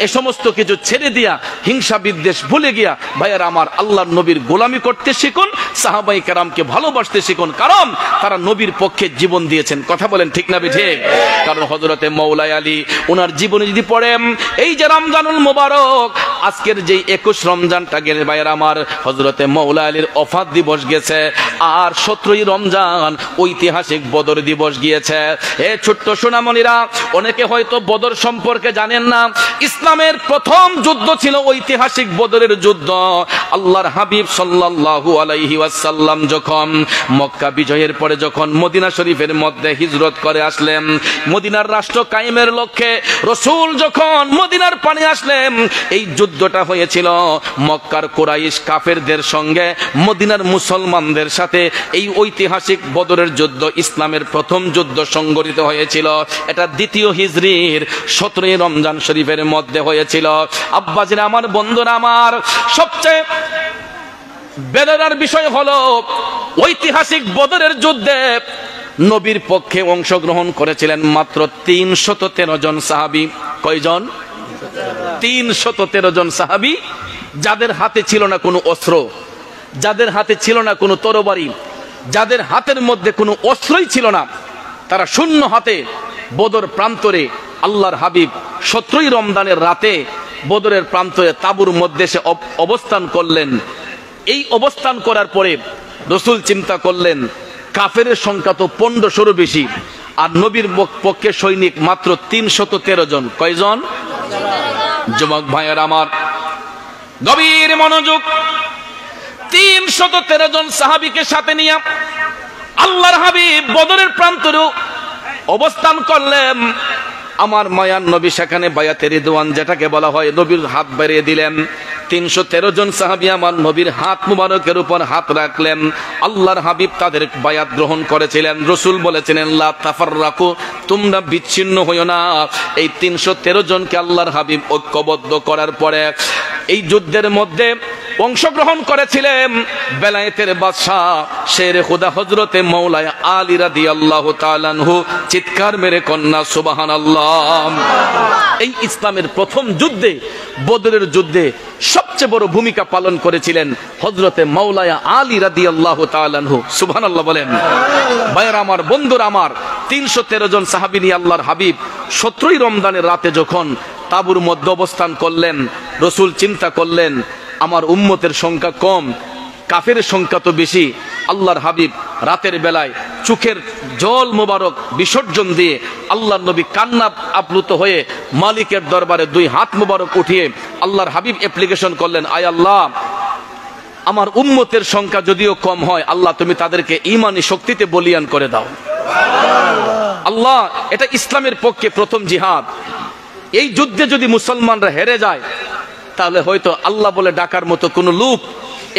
Speaker 2: এই সমস্ত কিছু ছেড়ে দিয়া হিংসা বিদ্বেষ ভুলে গিয়া ভাইয়ের আমার আল্লাহর নবীর গোলামি করতে শিখুন, সাহাবায়ে কেরামকে ভালোবাসতে শিখুন, কারণ তারা নবীর পক্ষে জীবন দিয়েছেন। কথা বলেন ঠিক না ঠিক? কারণ হযরতে মাওলানা আলী ওনার জীবনে যদি পড়েন এই যে রমজানুল মুবারক আজকের যে 21 রমজানটা গেলে ভাইয়ের আমার হযরতে মাওলানা আলীর ওফাত দিবস গেছে আর 17ই রমজান ঐতিহাসিক বদর দিবস গিয়েছে। এ ছোট্ট সোনামণিরা অনেকে হয়তো বদর সম্পর্কে জানেন না। ইসলামের প্রথম যুদ্ধ ছিল ঐতিহাসিক বদরের যুদ্ধ। আল্লাহর হাবিব সাল্লাল্লাহু আলাইহি ওয়াসাল্লাম যখন মক্কা বিজয়ের পরে যখন মদিনা শরীফের মধ্যে হিজরত করে আসলেন মদিনার রাষ্ট্র কায়েমের লক্ষ্যে, রাসূল যখন মদিনার পানে আসলেন এই যুদ্ধটা হয়েছিল মক্কার কুরাইশ কাফেরদের সঙ্গে মদিনার মুসলমানদের সাথে। এই ঐতিহাসিক বদরের যুদ্ধ ইসলামের প্রথম যুদ্ধ সংঘটিত হয়েছিল। এটা দ্বিতীয় হিজরির 17ই রমজান শরীফের মধ্যে হয়েছিল। আব্বাজিরা আমার বন্ধুরা আমার সবচেয়ে বেদনার বিষয় হলো ঐতিহাসিক বদরের যুদ্ধে নবীর পক্ষে অংশগ্রহণ করেছিলেন মাত্র 313 জন সাহাবী। কয়জন? 313 জন সাহাবী, যাদের হাতে ছিল না কোনো অস্ত্র, যাদের হাতে ছিল না কোনো তরবারি, যাদের হাতের মধ্যে কোনো অস্ত্রই ছিল না। তারা শূন্য হাতে বদর প্রান্তরে আল্লাহর হাবিব 17ই রমজানের রাতে বদরের প্রান্তরে তাঁবুর মধ্যে সে অবস্থান করলেন। এই অবস্থান করার পরে রাসূল চিন্তা করলেন কাফেরের সংখ্যা তো 1500 বেশি আর নবীর পক্ষে সৈনিক মাত্র 313 জন। কয়জন? যুবক ভাইয়ের আমার গভীর মনোযোগ। 313 জন সাহাবীকে সাথে নিয়ে আল্লাহর হাবিব বদরের প্রান্তরে অবস্থান করলেন। আমার মায়ার নবী সেখানে বায়াতে রিদওয়ান যেটাকে বলা হয় নবীর হাত বাড়িয়ে দিলেন। 313 জন সাহাবী আমার নবীর হাত মুবারকের উপর হাত রাখলেন। আল্লাহর হাবিব তাদের বায়াত গ্রহণ করেছিলেন। রাসূল বলেছিলেন লা তাফাররাকু, তোমরা বিচ্ছিন্ন হইও না। এই 313 জনকে আল্লাহর হাবিব ঐক্যবদ্ধ করার পরে এই যুদ্ধের মধ্যে অংশগ্রহণ করেছিলেন বেলায়েতের বাদশা শেরে খুদা হযরতে মাওলানা আলী রাদিয়াল্লাহু তাআলা আনহু। চিৎকার মেরে কন্যা সুবহানাল্লাহ। এই ইসলামের প্রথম যুদ্ধে বদরের যুদ্ধে সবচেয়ে বড় ভূমিকা পালন করেছিলেন হযরতে মাওলানা আলী রাদিয়াল্লাহু তাআলা আনহু। সুবহানাল্লাহ বলেন। ভাইরা আমার, বন্ধুরা আমার, 313 জন সাহাবী নিয়ে আল্লাহর হাবিব 17ই রমজানের রাতে যখন তাঁবুর মধ্যে অবস্থান করলেন, রাসূল চিন্তা করলেন আমার উম্মতের সংখ্যা কম, কাফের সংখ্যা তো বেশি। আল্লাহর হাবিব রাতের বেলায় চোখের জল মোবারক বিসর্জন দিয়ে আল্লাহর নবী কান্না আপ্লুত হয়ে মালিকের দরবারে দুই হাত মোবারক উঠিয়ে আল্লাহর হাবিব অ্যাপ্লিকেশন করলেন, আয় আল্লাহ, আমার উম্মতের সংখ্যা যদিও কম হয়, আল্লাহ তুমি তাদেরকে ঈমানি শক্তিতে বলিয়ান করে দাও। আল্লাহ, এটা ইসলামের পক্ষে প্রথম জিহাদ। এই যুদ্ধে যদি মুসলমানরা হেরে যায় তাহলে হয়তো আল্লাহ বলে ডাকার মতো কোনো লোক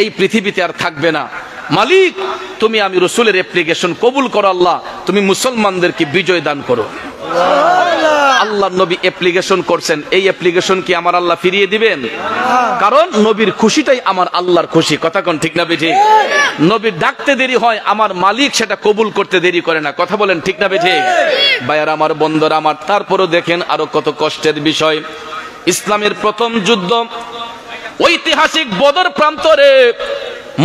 Speaker 2: এই পৃথিবীতে আর থাকবে না। মালিক, তুমি আমি রসুলের অ্যাপ্লিকেশন কবুল করো, আল্লাহ তুমি মুসলমানদেরকে বিজয় দান করো। আল্লাহ নবী অ্যাপ্লিকেশন করছেন, এই অ্যাপ্লিকেশন কি আমার আল্লাহ ফিরিয়ে দিবেন? কারণ নবীর খুশিটাই আমার আল্লাহর খুশি। কথা কোন ঠিক না বেঠিক? নবীর ডাকতে দেরি হয়, আমার মালিক সেটা কবুল করতে দেরি করে না। কথা বলেন ঠিক না বেঠিক? ভাইয়ার আমার, বন্ধুরা আমার, তারপরও দেখেন আরো কত কষ্টের বিষয়। ইসলামের প্রথম যুদ্ধ ঐতিহাসিক বদর প্রান্তরে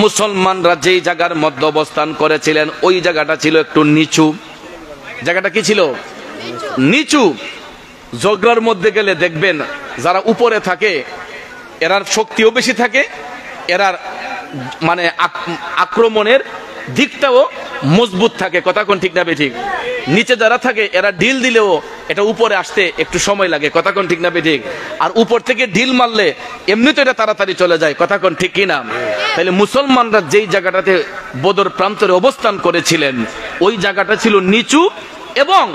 Speaker 2: মুসলমানরা যেই জায়গার মধ্যে অবস্থান করেছিলেন ওই জায়গাটা ছিল একটু নিচু। জায়গাটা কি ছিল? নিচু। ঝগড়ার মধ্যে গেলে দেখবেন যারা উপরে থাকে এরার শক্তিও বেশি থাকে, এরার মানে আক্রমণের দিকটাও মজবুত থাকে। কথা কোন ঠিক না বেঠিক? নিচে যারা থাকে এরা ঢিল দিলেও এটা উপরে আসতে একটু সময় লাগে। কথা কোন ঠিক না বেঠিক? আর উপর থেকে ঢিল মারলে এমনিতে এটা তাড়াতাড়ি চলে যায়। কথা কোন ঠিক কি না? তাহলে মুসলমানরা যেই জায়গাটাতে বদর প্রান্তরে অবস্থান করেছিলেন ওই জায়গাটা ছিল নিচু এবং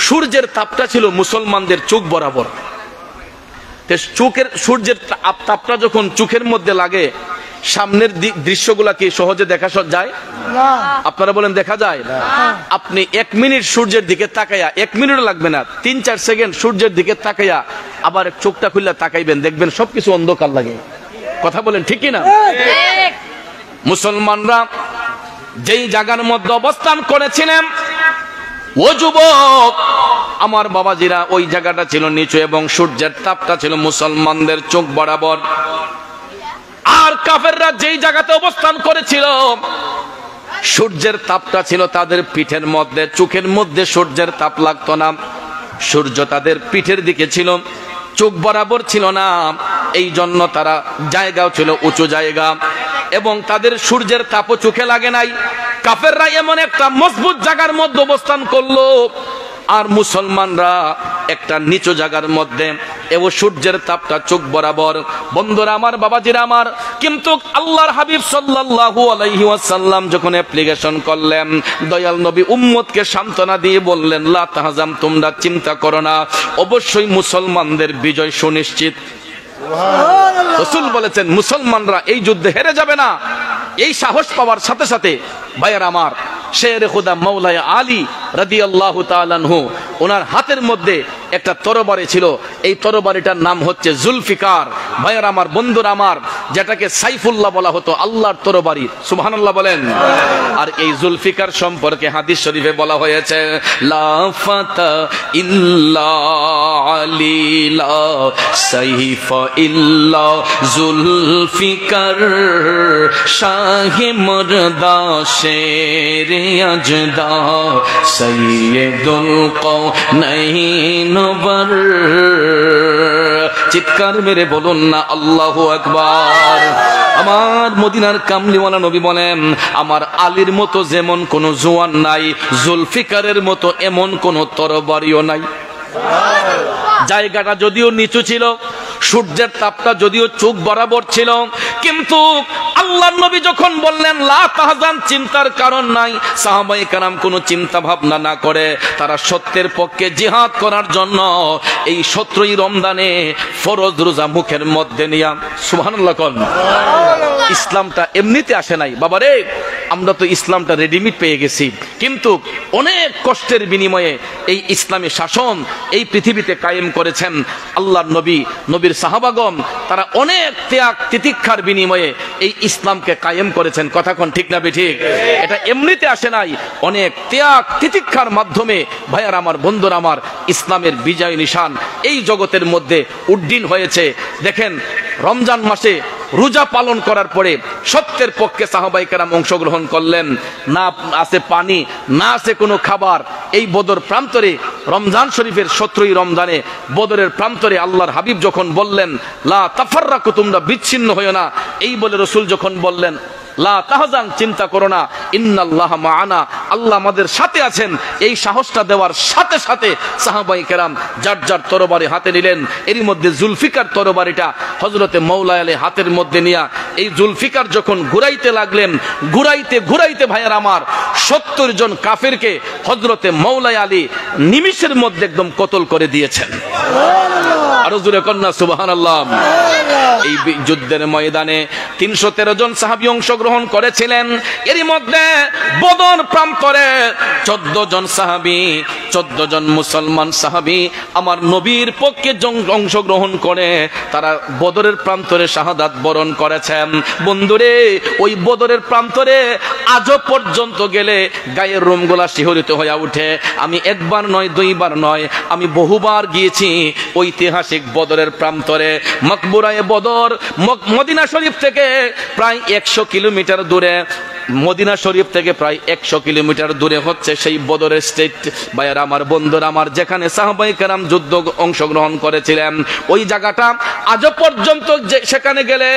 Speaker 2: সূর্যের তাপটা ছিল মুসলমানদের চোখ বরাবর। চোখের সূর্যের তাপটা যখন চোখের মধ্যে লাগে সামনের দৃশ্যগুলা কি সহজে দেখা যায়? আপনারা বলেন দেখা যায়? আপনি 1 মিনিট সূর্যের দিকে তাকাইয়া, 1 মিনিট লাগবে না, 3-4 সেকেন্ড সূর্যের দিকে তাকাইয়া আবার চোখটা খুললে তাকাইবেন, দেখবেন সবকিছু অন্ধকার লাগে। কথা বলেন ঠিক কি না? মুসলমানরা যেই জায়গার মধ্যে অবস্থান করেছিলেন, ও যুবক আমার বাবাজিরা, ওই জায়গাটা ছিল নিচু এবং সূর্যের তাপটা ছিল মুসলমানদের চোখ বরাবর। আর কাফেররা যেই জায়গাতে অবস্থান করেছিল সূর্যের তাপটা ছিল তাদের পিঠের মধ্যে, চোখের মধ্যে সূর্যের তাপ লাগতো না। সূর্য তাদের পিঠের দিকে ছিল, চোখ বরাবর ছিল না। এই জন্য তারা জায়গাও ছিল উঁচু জায়গা এবং তাদের সূর্যের তাপও চোখে লাগে নাই। কাফেররা এমন একটা মজবুত জায়গার মধ্যে অবস্থান করলো আর মুসলমানরা একটা নিচু জায়গার মধ্যে এবং সূর্যের তাপটা চোখ বরাবর। বন্ধুরা আমার, বাবাজিরা আমার, কিন্তু আল্লাহর হাবিব সাল্লাল্লাহু আলাইহি ওয়াসাল্লাম যখন অ্যাপ্লিকেশন করলেন, দয়াল নবী উম্মতকে সান্ত্বনা দিয়ে বললেন, লা তাহজান, তোমরা চিন্তা করো না, অবশ্যই মুসলমানদের বিজয় সুনিশ্চিত। রাসূল বলেছেন মুসলমানরা এই যুদ্ধে হেরে যাবে না। এই সাহস পাওয়ার সাথে সাথে ভাইয়ার আমার, শের খুদা মাওলানা আলী রাদিয়াল্লাহু তাআলা আনহু, ওনার হাতের মধ্যে একটা তরবারি ছিল। এই তরবারিটার নাম হচ্ছে জুলফিকার। ভাইয়ার আমার, বন্ধুরা আমার, যেটাকে সাইফুল্লাহ বলা হতো, আল্লাহর তরবারি। সুবহানাল্লাহ বলেন। আর এই জুলফিকার সম্পর্কে হাদিস শরীফে বলা হয়েছে, লা ফাতা ইল্লা আলী, লা সাইফা ইল্লা জুলফিকার, শাহে মুর্দা শের আজদা, সৈয়দুল কওনাইন বর। চিৎকার মেরে বলুন না আল্লাহু আকবার। আমার মদিনার কামলিওয়ালা নবী বলেন, আমার আলীর মতো যেমন কোন জওয়ান নাই, জুলফিকারের মতো এমন কোন তরবারিও নাই। জায়গাটা যদিও নিচু ছিল, সূর্যের তাপটা যদিও চোখ বরাবর ছিল, কিন্তু আল্লাহর নবী যখন বললেন লা তাহজান, চিন্তার কারণ নাই, সাহাবায়ে কেরাম কোনো চিন্তা ভাবনা না করে তারা সত্যের পক্ষে জিহাদ করার জন্য এই 17ই রমজানে ফরজ রোজা মুখের মধ্যে নিয়া, সুবহানাল্লাহ কোন। ইসলামটা এমনিতে আসে নাই বাবারে, আমরা তো ইসলামটা রেডিমেড পেয়ে গেছি, কিন্তু অনেক কষ্টের বিনিময়ে এই ইসলামী শাসন এই পৃথিবীতে কায়েম করেছেন আল্লাহর নবী, নবীর সাহাবাগণ, তারা অনেক ত্যাগ তিতিক্ষার বিনিময়ে এই ইসলামকে কায়েম করেছেন। কথা কোন ঠিক না বেঠিক? এটা এমনিতে আসে নাই, অনেক ত্যাগ তিতিক্ষার মাধ্যমে ভাইয়ার আমার, বন্ধুরা আমার, ইসলামের বিজয় নিশান এই জগতের মধ্যে উড্ডীন হয়েছে। দেখেন রমজান মাসে রোজা পালন করার পরে সত্যের পক্ষে সাহাবায়ে কেরাম অংশগ্রহণ করলেন। না আছে পানি, না আছে কোনো খাবার। এই বদর প্রান্তরে রমজান শরীফের 17ই রমজানে বদরের প্রান্তরে আল্লাহর হাবিব যখন বললেন লা তাফাররাকু, তোমরা বিচ্ছিন্ন হইও না, এই বলে রাসূল যখন বললেন লা তাহজান, চিন্তা করো না, ইন্নাল্লাহা মাআনা, আল্লাহ আমাদের সাথে আছেন, এই সাহসটা দেওয়ার সাথে সাথে সাহাবায়ে কেরাম যার যার তরবারি হাতে নিলেন। এরই মধ্যে জুলফিকার তরবারিটা হযরতে মওলা আলী হাতের মধ্যে নিয়া এই জুলফিকার যখন ঘুরাইতে লাগলেন, ঘুরাইতে ঘুরাইতে ভাইয়ের আমার 70 জন কাফেরকে হযরতে মওলা আলী নিমিষের মধ্যে একদম কতল করে দিয়েছেন। আরো জোরে কন্যা সুবহানাল্লাহ। এই যুদ্ধের ময়দানে 313 জন সাহাবী অংশগ্রহণ করেছিলেন। এরই মধ্যে বদর প্রান্তরে 14 জন সাহাবী, 14 জন মুসলমান সাহাবী আমার নবীর পক্ষে অংশগ্রহণ করে তারা বদরের প্রান্তরে শাহাদাত বরণ করেছেন। বন্ধুরে, ওই বদরের প্রান্তরে আজও পর্যন্ত গেলে গায়ের রোমগুলা শিহরিত হয়ে ওঠে। আমি একবার নয়, দুইবার নয়, আমি বহুবার গিয়েছি ঐতিহাসিক বদরের প্রান্তরে। মকবরায়ে বদর মদিনা শরীফ থেকে প্রায় 100 কিলোমিটার দূরে, মদিনা শরীফ থেকে প্রায় 100 কিলোমিটার দূরে হচ্ছে সেই বদরের স্টেট। ভাইয়ারা আমার, বন্ধুরা আমার, যেখানে সাহাবায়ে কেরাম যুদ্ধ অংশগ্রহণ করেছিলেন, ওই জায়গাটা আজও পর্যন্ত সেখানে গেলে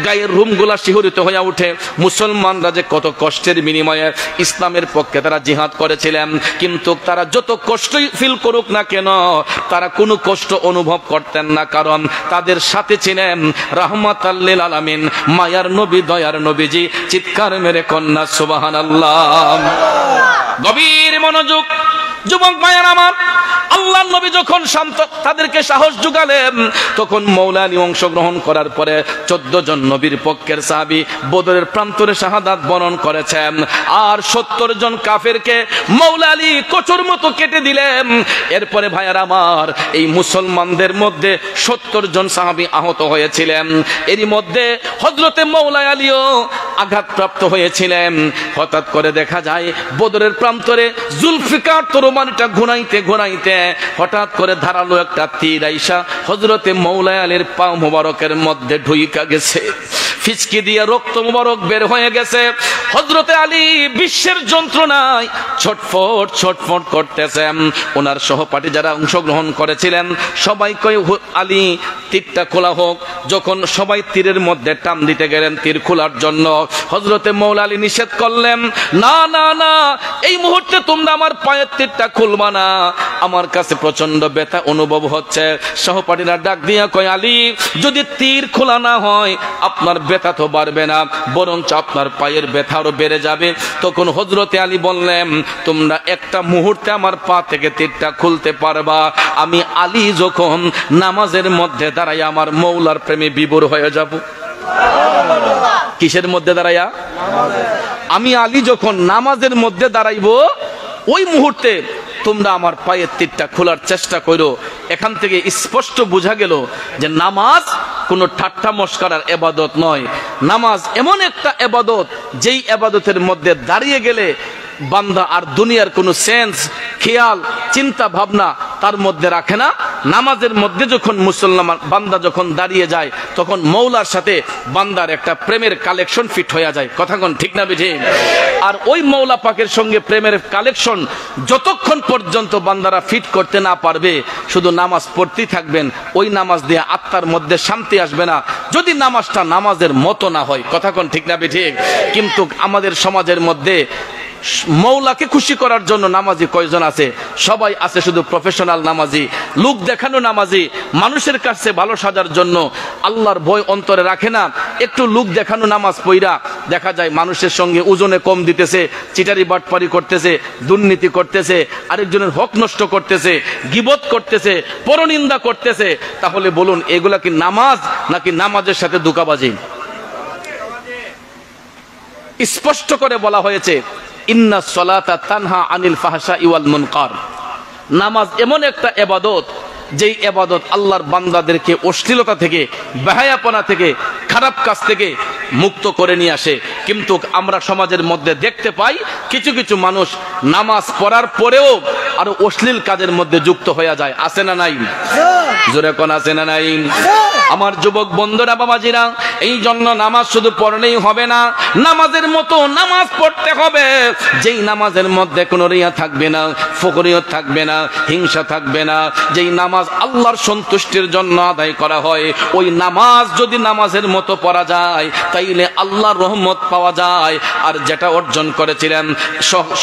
Speaker 2: গায়ের রুমগুলা শিহরিত হয়ে ওঠে। মুসলমানরা যে কত কষ্টের বিনিময়ে ইসলামের পক্ষে তারা জিহাদ করেছিলেন, কিন্তু তারা যত কষ্টই ফিল করুক না কেন তারা কোনো কষ্ট অনুভব করতেন না, কারণ তাদের সাথে ছিলেন রাহমাতাল লিল আলামিন, মায়ার নবী, দয়ার নবীজি। চিৎকার মেরে কন্যা সুবহানাল্লাহ। গভীর মনোযোগ যুবক ভাইয়ের আমার, আল্লাহর নবী যখন তাদেরকে সাহস জুগালেন, তখন মওলা আলী অংশগ্রহণ করার পরে 14 জন নবীর পক্ষের সাহাবী বদরের প্রান্তরে শাহাদাত বরণ করেছেন। আর 70 জন কাফেরকে মওলা আলী কচুর মতো কেটে দিলেন। এরপরে ভাইয়ের আমার, এই মুসলমানদের মধ্যে 70 জন সাহাবী আহত হয়েছিলেন। এরই মধ্যে হযরতে মওলা আলীও আঘাতপ্রাপ্ত হয়েছিলেন। হঠাৎ করে দেখা যায় বদরের প্রান্তরে জুলফিকার তরবারিটা ঘুরাইতে ঘুরাইতে হঠাৎ করে ধারালো একটা তীর আইসা হযরতে মওলা আলীর পা মোবারকের মধ্যে ঢুইকা গেছে। ফিচকি দিয়ে রক্ত মোবারক বের হয়ে গেছে। হযরতে আলী বিশ্বের যন্ত্রণায় ছটফট ছটফট করতেছেন। ওনার সহপাঠী যারা অংশগ্রহণ করেছিলেন সবাই কয়, আলী তীরটা খোলা হোক। যখন সবাই তীরের মধ্যে টান দিতে গেলেন তীর খোলার জন্য, হযরতে মওলা আলী নিষেধ করলেন, না না না, এই মুহূর্তে তোমরা আমার পায়ের তীরটা খুলবা না, আমার কাছে প্রচন্ড ব্যথা অনুভব হচ্ছে। সহপাঠীরা ডাক দিয়া কয়, আলী যদি তীর খোলা না হয় আপনার ব্যথা তো বাড়বে না, বরঞ্চ আপনার পায়ের ব্যথা আরো বেড়ে যাবে। তখন হযরতে আলী বললেন, তোমরা একটা মুহূর্তে আমার পা থেকে তীরটা খুলতে পারবা। আমি আলী যখন নামাজের মধ্যে দাঁড়াই আমার মওলার প্রেমে বিভোর হয়ে যাব। কিসের মধ্যে দাঁড়াইয়া? আমি আলী যখন নামাজের মধ্যে দাঁড়াইবো, ওই মুহূর্তে তোমরা আমার পায়ের তীরটা খোলার চেষ্টা করো। এখান থেকে স্পষ্ট বোঝা গেল যে নামাজ কোনো ঠাট্টা মস্করার ইবাদত নয়। নামাজ এমন একটা ইবাদত যেই ইবাদতের মধ্যে দাঁড়িয়ে গেলে বান্দা আর দুনিয়ার কোনো সেন্স, খেয়াল, চিন্তা ভাবনা তার মধ্যে রাখে না। নামাজের মধ্যে যখন মুসলমান বান্দা যখন দাঁড়িয়ে যায়, তখন মওলার সাথে বান্দার একটা প্রেমের কালেকশন ফিট হয়ে যায়। কথা কোন ঠিক না বেঠিক? আর ওই মওলা পাকের সঙ্গে প্রেমের কালেকশন যতক্ষণ পর্যন্ত বান্দারা ফিট করতে না পারবে, শুধু নামাজ পড়তেই থাকবেন, ওই নামাজ দিয়ে আত্মার মধ্যে শান্তি আসবে না, যদি নামাজটা নামাজের মতো না হয়। কথা কোন ঠিক না বেঠিক? কিন্তু আমাদের সমাজের মধ্যে মওলাকে খুশি করার জন্য নামাজি কয়জন আছে? সবাই আছে শুধু প্রফেশনাল নামাজি, লোক দেখানো নামাজি, মানুষের কাছে ভালো সাজার জন্য আল্লাহর ভয় অন্তরে রাখে না। একটু লোক দেখানো নামাজ পড়া দেখা যায় মানুষের সঙ্গে ওজনে কম দিতেছে, চিটারি বাটপারি করতেছে, দুর্নীতি করতেছে, আরেকজনের হক নষ্ট করতেছে, গীবত করতেছে, পরনিন্দা করতেছে। তাহলে বলুন, এগুলা কি নামাজ নাকি নামাজের সাথে ধোঁকাবাজি? স্পষ্ট করে বলা হয়েছে, ইন্না সলাতা তানহা আনিল ফাহশাই ওয়াল মুনকার। নামাজ এমন একটা ইবাদত যেই ইবাদত আল্লাহর বান্দাদেরকে অশ্লীলতা থেকে, বেহায়াপনা থেকে, খারাপ কাজ থেকে মুক্ত করে নিয়ে আসে। কিন্তু আমরা সমাজের মধ্যে দেখতে পাই কিছু কিছু মানুষ নামাজ পড়ার পরেও আরো অশ্লীল কাজের মধ্যে যুক্ত হয়ে যায়। আছে না নাই? জোরে কোন আছে না নাই? আমার যুবক বন্ধুরা, বাবাজিরা, এই জন্য নামাজ শুধু পড়লেই হবে না, নামাজের মতো নামাজ পড়তে হবে যেই নামাজের মধ্যে কোনো রিয়া থাকবে না, ফকরিয়ত থাকবে না, হিংসা থাকবে না। যেই নামাজ আল্লাহর সন্তুষ্টির জন্য আদায় করা হয়, ওই নামাজ যদি নামাজের মতো পড়া যায় তাইলে আল্লাহর রহমত পাওয়া যায়। আর যেটা অর্জন করেছিলেন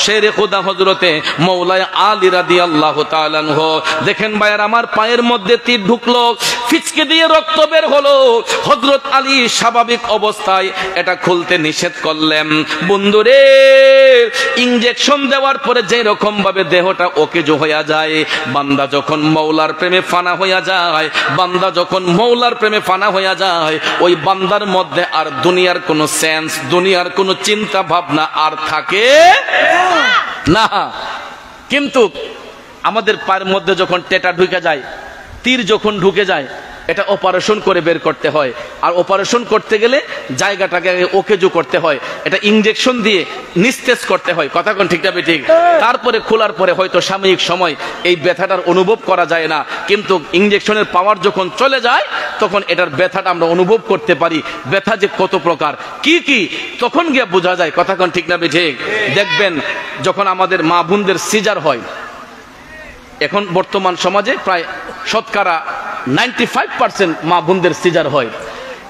Speaker 2: শেরে খুদা হযরতে মৌলায় আলী রাদিয়াল্লাহু তাআলা আনহু, দেখেন ভাইয়ের আমার, পায়ের মধ্যে তীর ঢুকলো, ফিচকে দিয়ে রক্ত বের হলো, হযরত আলী স্বাভাবিক অবস্থায় এটা খুলতে নিষেধ করলেন। বন্ধুরে, ইনজেকশন দেওয়ার পরে যে রকম ভাবে দেহটা ওকেজো হয়ে যায়, বান্দা যখন মওলার প্রেমে ফানা হইয়া যায়, বান্দা যখন মওলার প্রেমে ফানা হইয়া যায়, ওই বান্দার মধ্যে আর দুনিয়ার কোনো সেন্স, দুনিয়ার কোনো চিন্তা ভাবনা আর থাকে না। কিন্তু আমাদের পায়ের মধ্যে যখন টেটা ঢুকে যায়, তীর যখন ঢুকে যায়, এটা অপারেশন করে বের করতে হয়। আর অপারেশন করতে গেলে জায়গাটাকে ওকেজু করতে হয়, এটা ইনজেকশন দিয়ে নিস্তেজ করতে হয়। কথা কোন ঠিক না ঠিক? তারপরে খোলার পরে হয়তো সাময়িক সময় এই ব্যথাটার অনুভব করা যায় না, কিন্তু ইনজেকশনের পাওয়ার যখন চলে যায় তখন এটার ব্যথাটা আমরা অনুভব করতে পারি। ব্যথা যে কত প্রকার, কি কি, তখন গিয়ে বোঝা যায়। কথা কোন ঠিক না ঠিক? দেখবেন যখন আমাদের মা বোনদের সিজার হয়, এখন বর্তমান সমাজে প্রায় শতকরা 95% মা বোনদের সিজার হয়।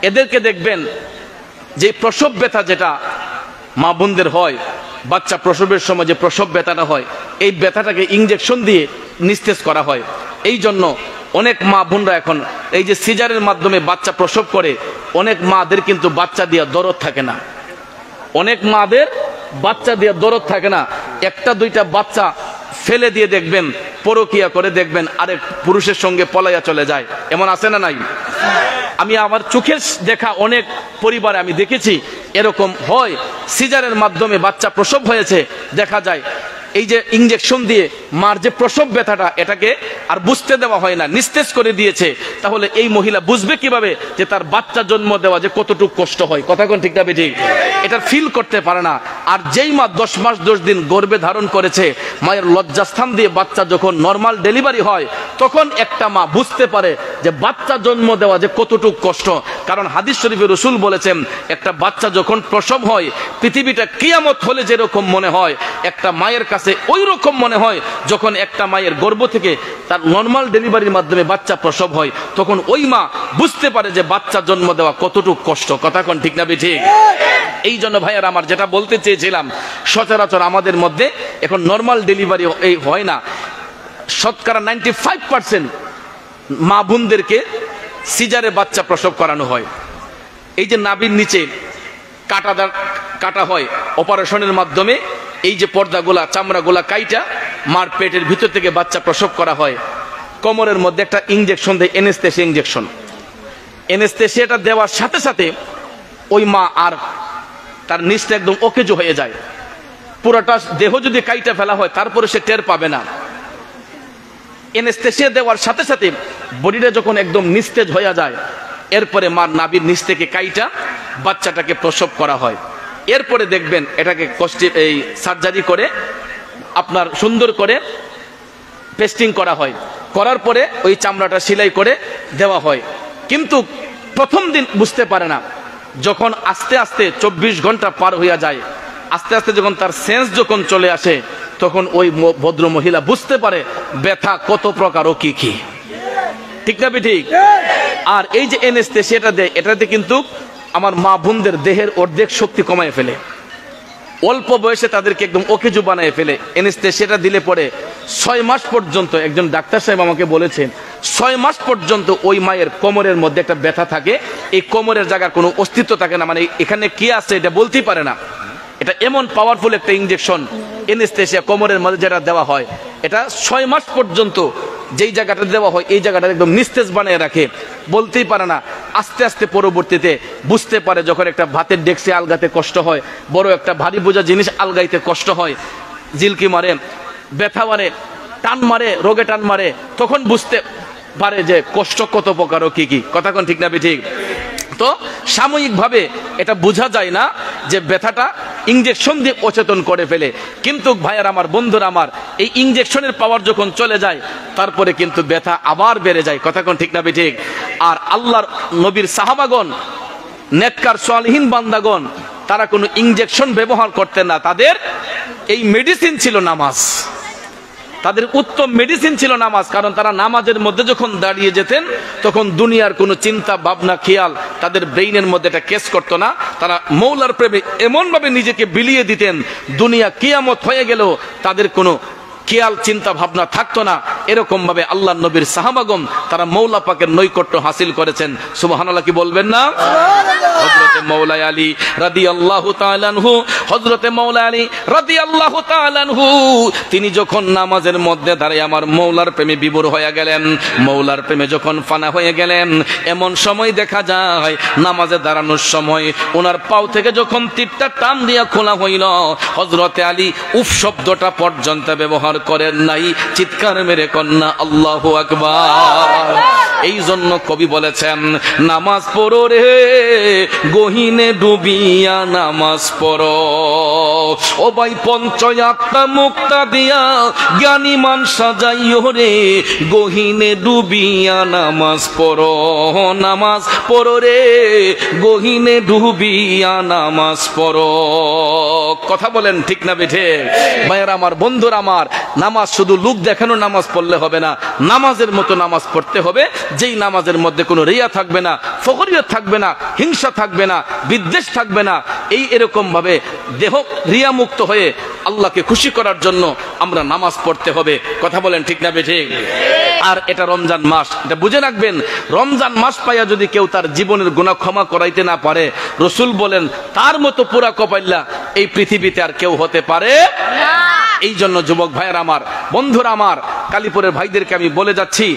Speaker 2: এদেরকে দেখবেন যে প্রসব ব্যথা যেটা মা বোনদের হয়, বাচ্চা প্রসবের সময় যে প্রসব ব্যথাটা হয়, এই ব্যথাটাকে ইনজেকশন দিয়ে নিস্তেজ করা হয়। এই জন্য অনেক মা বোনরা এখন এই যে সিজারের মাধ্যমে বাচ্চা প্রসব করে, অনেক মাদের কিন্তু বাচ্চা দিয়ে দরদ থাকে না, অনেক মাদের বাচ্চা দিয়ে দরদ থাকে না। একটা দুইটা বাচ্চা ফেলে দিয়ে দেখবেন, পরকিয়া করে দেখবেন আরেক পুরুষের সঙ্গে পলাইয়া চলে যায়। এমন আছে না নাই? আমি আমার চোখের দেখা অনেক পরিবারে আমি দেখেছি এরকম হয়। সিজারের মাধ্যমে বাচ্চা প্রসব হয়েছে, দেখা যায় এই যে ইনজেকশন দিয়ে মার যে প্রসব ব্যথাটা, এটাকে আর বুঝতে দেওয়া হয় না, নিস্তেজ করে দিয়েছে। তাহলে এই মহিলা বুঝবে কিভাবে যে তার বাচ্চা জন্ম দেওয়া যে কতটুকু কষ্ট হয়? কথা কোন ঠিক না ঠিক? এটা ফিল করতে পারে না। আর যেই মা 10 মাস 10 দিন গর্ভে ধারণ করেছে, মায়ের লজ্জাস্থান দিয়ে বাচ্চা যখন নর্মাল ডেলিভারি হয়, তখন একটা মা বুঝতে পারে যে বাচ্চা জন্ম দেওয়া যে কতটুকু কষ্ট। কারণ হাদিস শরীফে রাসূল বলেছেন, একটা বাচ্চা যখন প্রসব হয়, পৃথিবীটা কিয়ামত হলে যেরকম মনে হয়, একটা মায়ের কাছে ওই রকম মনে হয় যখন একটা মায়ের গর্ভ থেকে তার নর্মাল ডেলিভারির মাধ্যমে বাচ্চা প্রসব হয়। তখন ওই মা বুঝতে পারে যে বাচ্চা জন্ম দেওয়া কতটুকু কষ্ট। কথা কোন ঠিক না ঠিক? এই জন্য ভাইয়ার আমার যেটা বলতে চেয়েছিলাম, সচরাচর আমাদের মধ্যে এখন নর্মাল ডেলিভারি এই হয় না। শতকরা 95% মা বোনদেরকে সিজারে বাচ্চা প্রসব করানো হয়। এই যে নাভির নিচে কাটা হয় অপারেশনের মাধ্যমে, এই যে পর্দাগুলা, চামড়াগুলা কাইটা মার পেটের ভিতর থেকে বাচ্চা প্রসব করা হয়। কোমরের মধ্যে একটা ইনজেকশন দেয়, এনেস্থেসিয়া ইনজেকশন। এনেস্থেসিয়াটা দেওয়ার সাথে সাথে ওই মা আর তার নিচটা একদম অকেজো হয়ে যায়। পুরোটা দেহ যদি কাইটা ফেলা হয় তারপরে সে টের পাবে না। এনেস্থেসিয়া দেওয়ার সাথে সাথে বডিটা যখন একদম নিস্তেজ হয়ে যায়, এরপরে মার নাভির নিচ থেকে কাইটা বাচ্চাটাকে প্রসব করা হয়। এরপরে দেখবেন এটাকে এই সার্জারি করে আপনার সুন্দর করে পেস্টিং করা হয়, করার পরে ওই চামড়াটা সেলাই করে দেওয়া হয়। কিন্তু প্রথম দিন বুঝতে পারে না, যখন আস্তে আস্তে 24 ঘন্টা পার হইয়া যায়, আস্তে আস্তে যখন তার সেন্স যখন চলে আসে, তখন ওই ভদ্র মহিলা বুঝতে পারে ব্যথা কত প্রকার ও কি কি। ঠিক না ঠিক? আর এই যে এনেস্থেসিয়াটা দেয়, এটাতে কিন্তু আমার মা বোনদের দেহের অর্ধেক শক্তি কমায় ফেলে, অল্প বয়সে তাদেরকে একদম অকেজু বানায় ফেলে। এনেস্থেসিয়াটা দিলে পরে 6 মাস পর্যন্ত, একজন ডাক্তার সাহেব আমাকে বলেছেন, 6 মাস পর্যন্ত ওই মায়ের কোমরের মধ্যে একটা ব্যথা থাকে। এই কোমরের জায়গার কোনো অস্তিত্ব থাকে না, মানে এখানে কি আছে এটা বলতেই পারে না। এটা এমন পাওয়ারফুল একটা ইনজেকশন এনেস্থেসিয়া কোমরের মধ্যে যেটা দেওয়া হয়, এটা 6 মাস পর্যন্ত যেই জায়গাটা দেওয়া হয় এই জায়গাটা একদম নিস্তেজ বানিয়ে রাখে, বলতেই পারে না। আস্তে আস্তে পরবর্তীতে বুঝতে পারে, যখন একটা ভাতের ডেক্সি আলগাতে কষ্ট হয়, বড় একটা ভারী বোঝা জিনিস আলগাইতে কষ্ট হয়, জিলকি মারে, ব্যথা মারে, টান মারে, রোগে টান মারে, তখন বুঝতে পারে যে কষ্ট কত প্রকার ও কি কি। কথা কোন ঠিক না ঠিক? তো সাময়িকভাবে এটা বোঝা যায় না যে ব্যথাটা ইনজেকশন দিয়ে অচেতন করে ফেলে, কিন্তু ভাইয়ার আমার, বন্ধুরা আমার, এই ইনজেকশনের পাওয়ার যখন চলে যায় তারপরে কিন্তু ব্যথা আবার বেড়ে যায়। কথা কোন ঠিক না ঠিক? আর আল্লাহর নবীর সাহাবাগণ, নেককার সালেহীন বান্দাগণ, তারা কোনো ইনজেকশন ব্যবহার করতেন না। তাদের এই মেডিসিন ছিল নামাজ, তাদের উত্তম মেডিসিন ছিল নামাজ। কারণ তারা নামাজের মধ্যে যখন দাঁড়িয়ে যেতেন তখন দুনিয়ার কোনো চিন্তা ভাবনা খেয়াল তাদের ব্রেইনের মধ্যে এটা কেস করতো না। তারা মৌলার প্রেমে এমনভাবে নিজেকে বিলিয়ে দিতেন, দুনিয়া কিয়ামত হয়ে গেল তাদের কোনো খেয়াল চিন্তা ভাবনা থাকতো না। এরকম ভাবে আল্লাহর নবীর সাহাবাগণ তারা মৌলা পাকের নৈকট্য হাসিল করেছেন। সুবহানাল্লাহ কি বলবেন না? হযরতে মৌলা আলী রাদিয়াল্লাহু তাআলা আনহু, হযরতে মৌলা আলী রাদিয়াল্লাহু তাআলা আনহু তিনি যখন নামাজের মধ্যে দাঁড়িয়ে আমার মৌলার প্রেমে বিভোর হয়ে গেলেন, মৌলার প্রেমে যখন ফানা হয়ে গেলেন, এমন সময় দেখা যায় নামাজে দাঁড়ানোর সময় ওনার পাও থেকে যখন তীরটা টান দিয়া খোলা হইল, হযরতে আলী উফ শব্দটা পর্যন্ত ব্যবহার করেন নাই। চিৎকার মেরে কন্যা আল্লাহু আকবার। এই জন্য কবি বলেছেন, নামাজ পড়ো রে গহীনে ডুবিয়া নামাজ পড়ো, ও ভাই পঞ্চয়াত্মা মুক্তা দিয়া জ্ঞানী মান সাজাইও রে গহীনে ডুবিয়া নামাজ পড়ো, নামাজ পড়ো রে গহীনে ডুবিয়া নামাজ পড়ো। কথা বলেন ঠিক না বেঠে? ভাইয়েরা আমার, বন্ধুরা আমার, নামাজ শুধু লোক দেখানো নামাজ পড়লে হবে না, নামাজের মতো নামাজ পড়তে হবে, যেই নামাজের মধ্যে কোনো রিয়া থাকবে না, ফখরিয়ত থাকবে না, হিংসা থাকবে না, বিদ্বেষ থাকবে না। এই এরকম ভাবে দেহ রিয়া মুক্ত হয়ে আল্লাহকে খুশি করার জন্য আমরা নামাজ পড়তে হবে। কথা বলেন ঠিক না বেঠিক? আর এটা রমজান মাস, এটা বুঝে রাখবেন, রমজান মাস পাইয়া যদি কেউ তার জীবনের গুনাহ ক্ষমা করাইতে না পারে, রাসূল বলেন তার মতো পুরা কপাইল্লা এই পৃথিবীতে আর কেউ হতে পারে না। এই জন্য যুবক ভাইয়ের আমার, বন্ধুরা আমার, কালীপুরের ভাইদেরকে আমি বলে যাচ্ছি,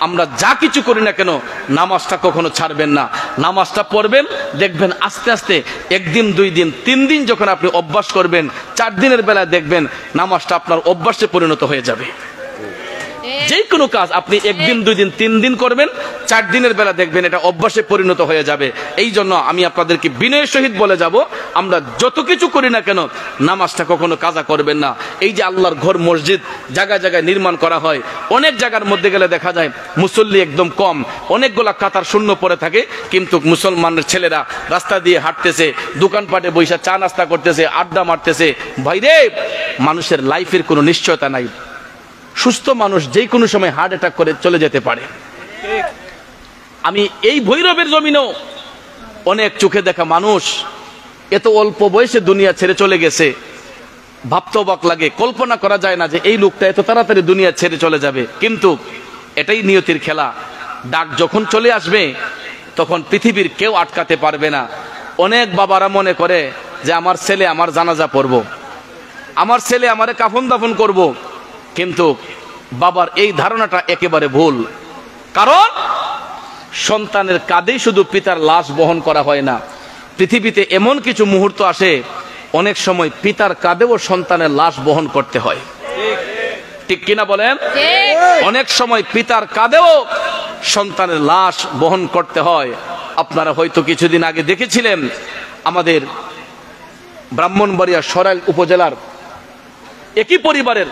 Speaker 2: আমরা যা কিছু করি না কেন নামাজটা কখনো ছাড়বেন না। নামাজটা পড়বেন, দেখবেন আস্তে আস্তে একদিন, 2 দিন, 3 দিন যখন আপনি অভ্যাস করবেন, 4 দিনের বেলায় দেখবেন নামাজটা আপনার অভ্যাসে পরিণত হয়ে যাবে। যে কোনো কাজ আপনি 1 দিন, 2 দিন, 3 দিন করবেন, 4 দিনের বেলা দেখবেন এটা অভ্যাসে পরিণত হয়ে যাবে। এই জন্য আমি আপনাদেরকে বিনয়ের সহিত বলে যাব, আমরা যত কিছু করি না কেন নামাজটা কখনো কাজা করবেন না। এই যে আল্লাহর ঘর মসজিদ জায়গায় জায়গায় নির্মাণ করা হয়, অনেক জায়গার মধ্যে গেলে দেখা যায় মুসল্লি একদম কম, অনেকগুলা কাতার শূন্য পড়ে থাকে, কিন্তু মুসলমানের ছেলেরা রাস্তা দিয়ে হাঁটতেছে, দোকানপাটে বৈশা চা নাস্তা করতেছে, আড্ডা মারতেছে। ভাইরে, মানুষের লাইফের কোনো নিশ্চয়তা নাই। সুস্থ মানুষ যে কোনো সময় হার্ট অ্যাটাক করে চলে যেতে পারে। আমি এই ভৈরবের জমিনেও অনেক চোখে দেখা মানুষ এত অল্প বয়সে দুনিয়া ছেড়ে চলে গেছে, ভাবতে অবাক লাগে, কল্পনা করা যায় না যে এই লোকটা এত তাড়াতাড়ি দুনিয়া ছেড়ে চলে যাবে। কিন্তু এটাই নিয়তির খেলা। ডাক যখন চলে আসবে তখন পৃথিবীর কেউ আটকাতে পারবে না। অনেক বাবারা মনে করে যে আমার ছেলে আমার জানাজা পড়ব, আমার ছেলে আমারে কাফন দাফন করব, কিন্তু বাবার এই ধারণাটা একেবারে ভুল। কারণ সন্তানের কাঁধেই শুধু পিতার লাশ বহন করা হয় না, পৃথিবীতে এমন কিছু মুহূর্ত আসে অনেক সময় পিতার কাঁধেও সন্তানের লাশ বহন করতে হয়। ঠিক কিনা বলেন? অনেক সময় পিতার কাঁধেও সন্তানের লাশ বহন করতে হয়। আপনারা হয়তো কিছুদিন আগে দেখেছিলেন, আমাদের ব্রাহ্মণবাড়িয়া সরাইল উপজেলার একই পরিবারের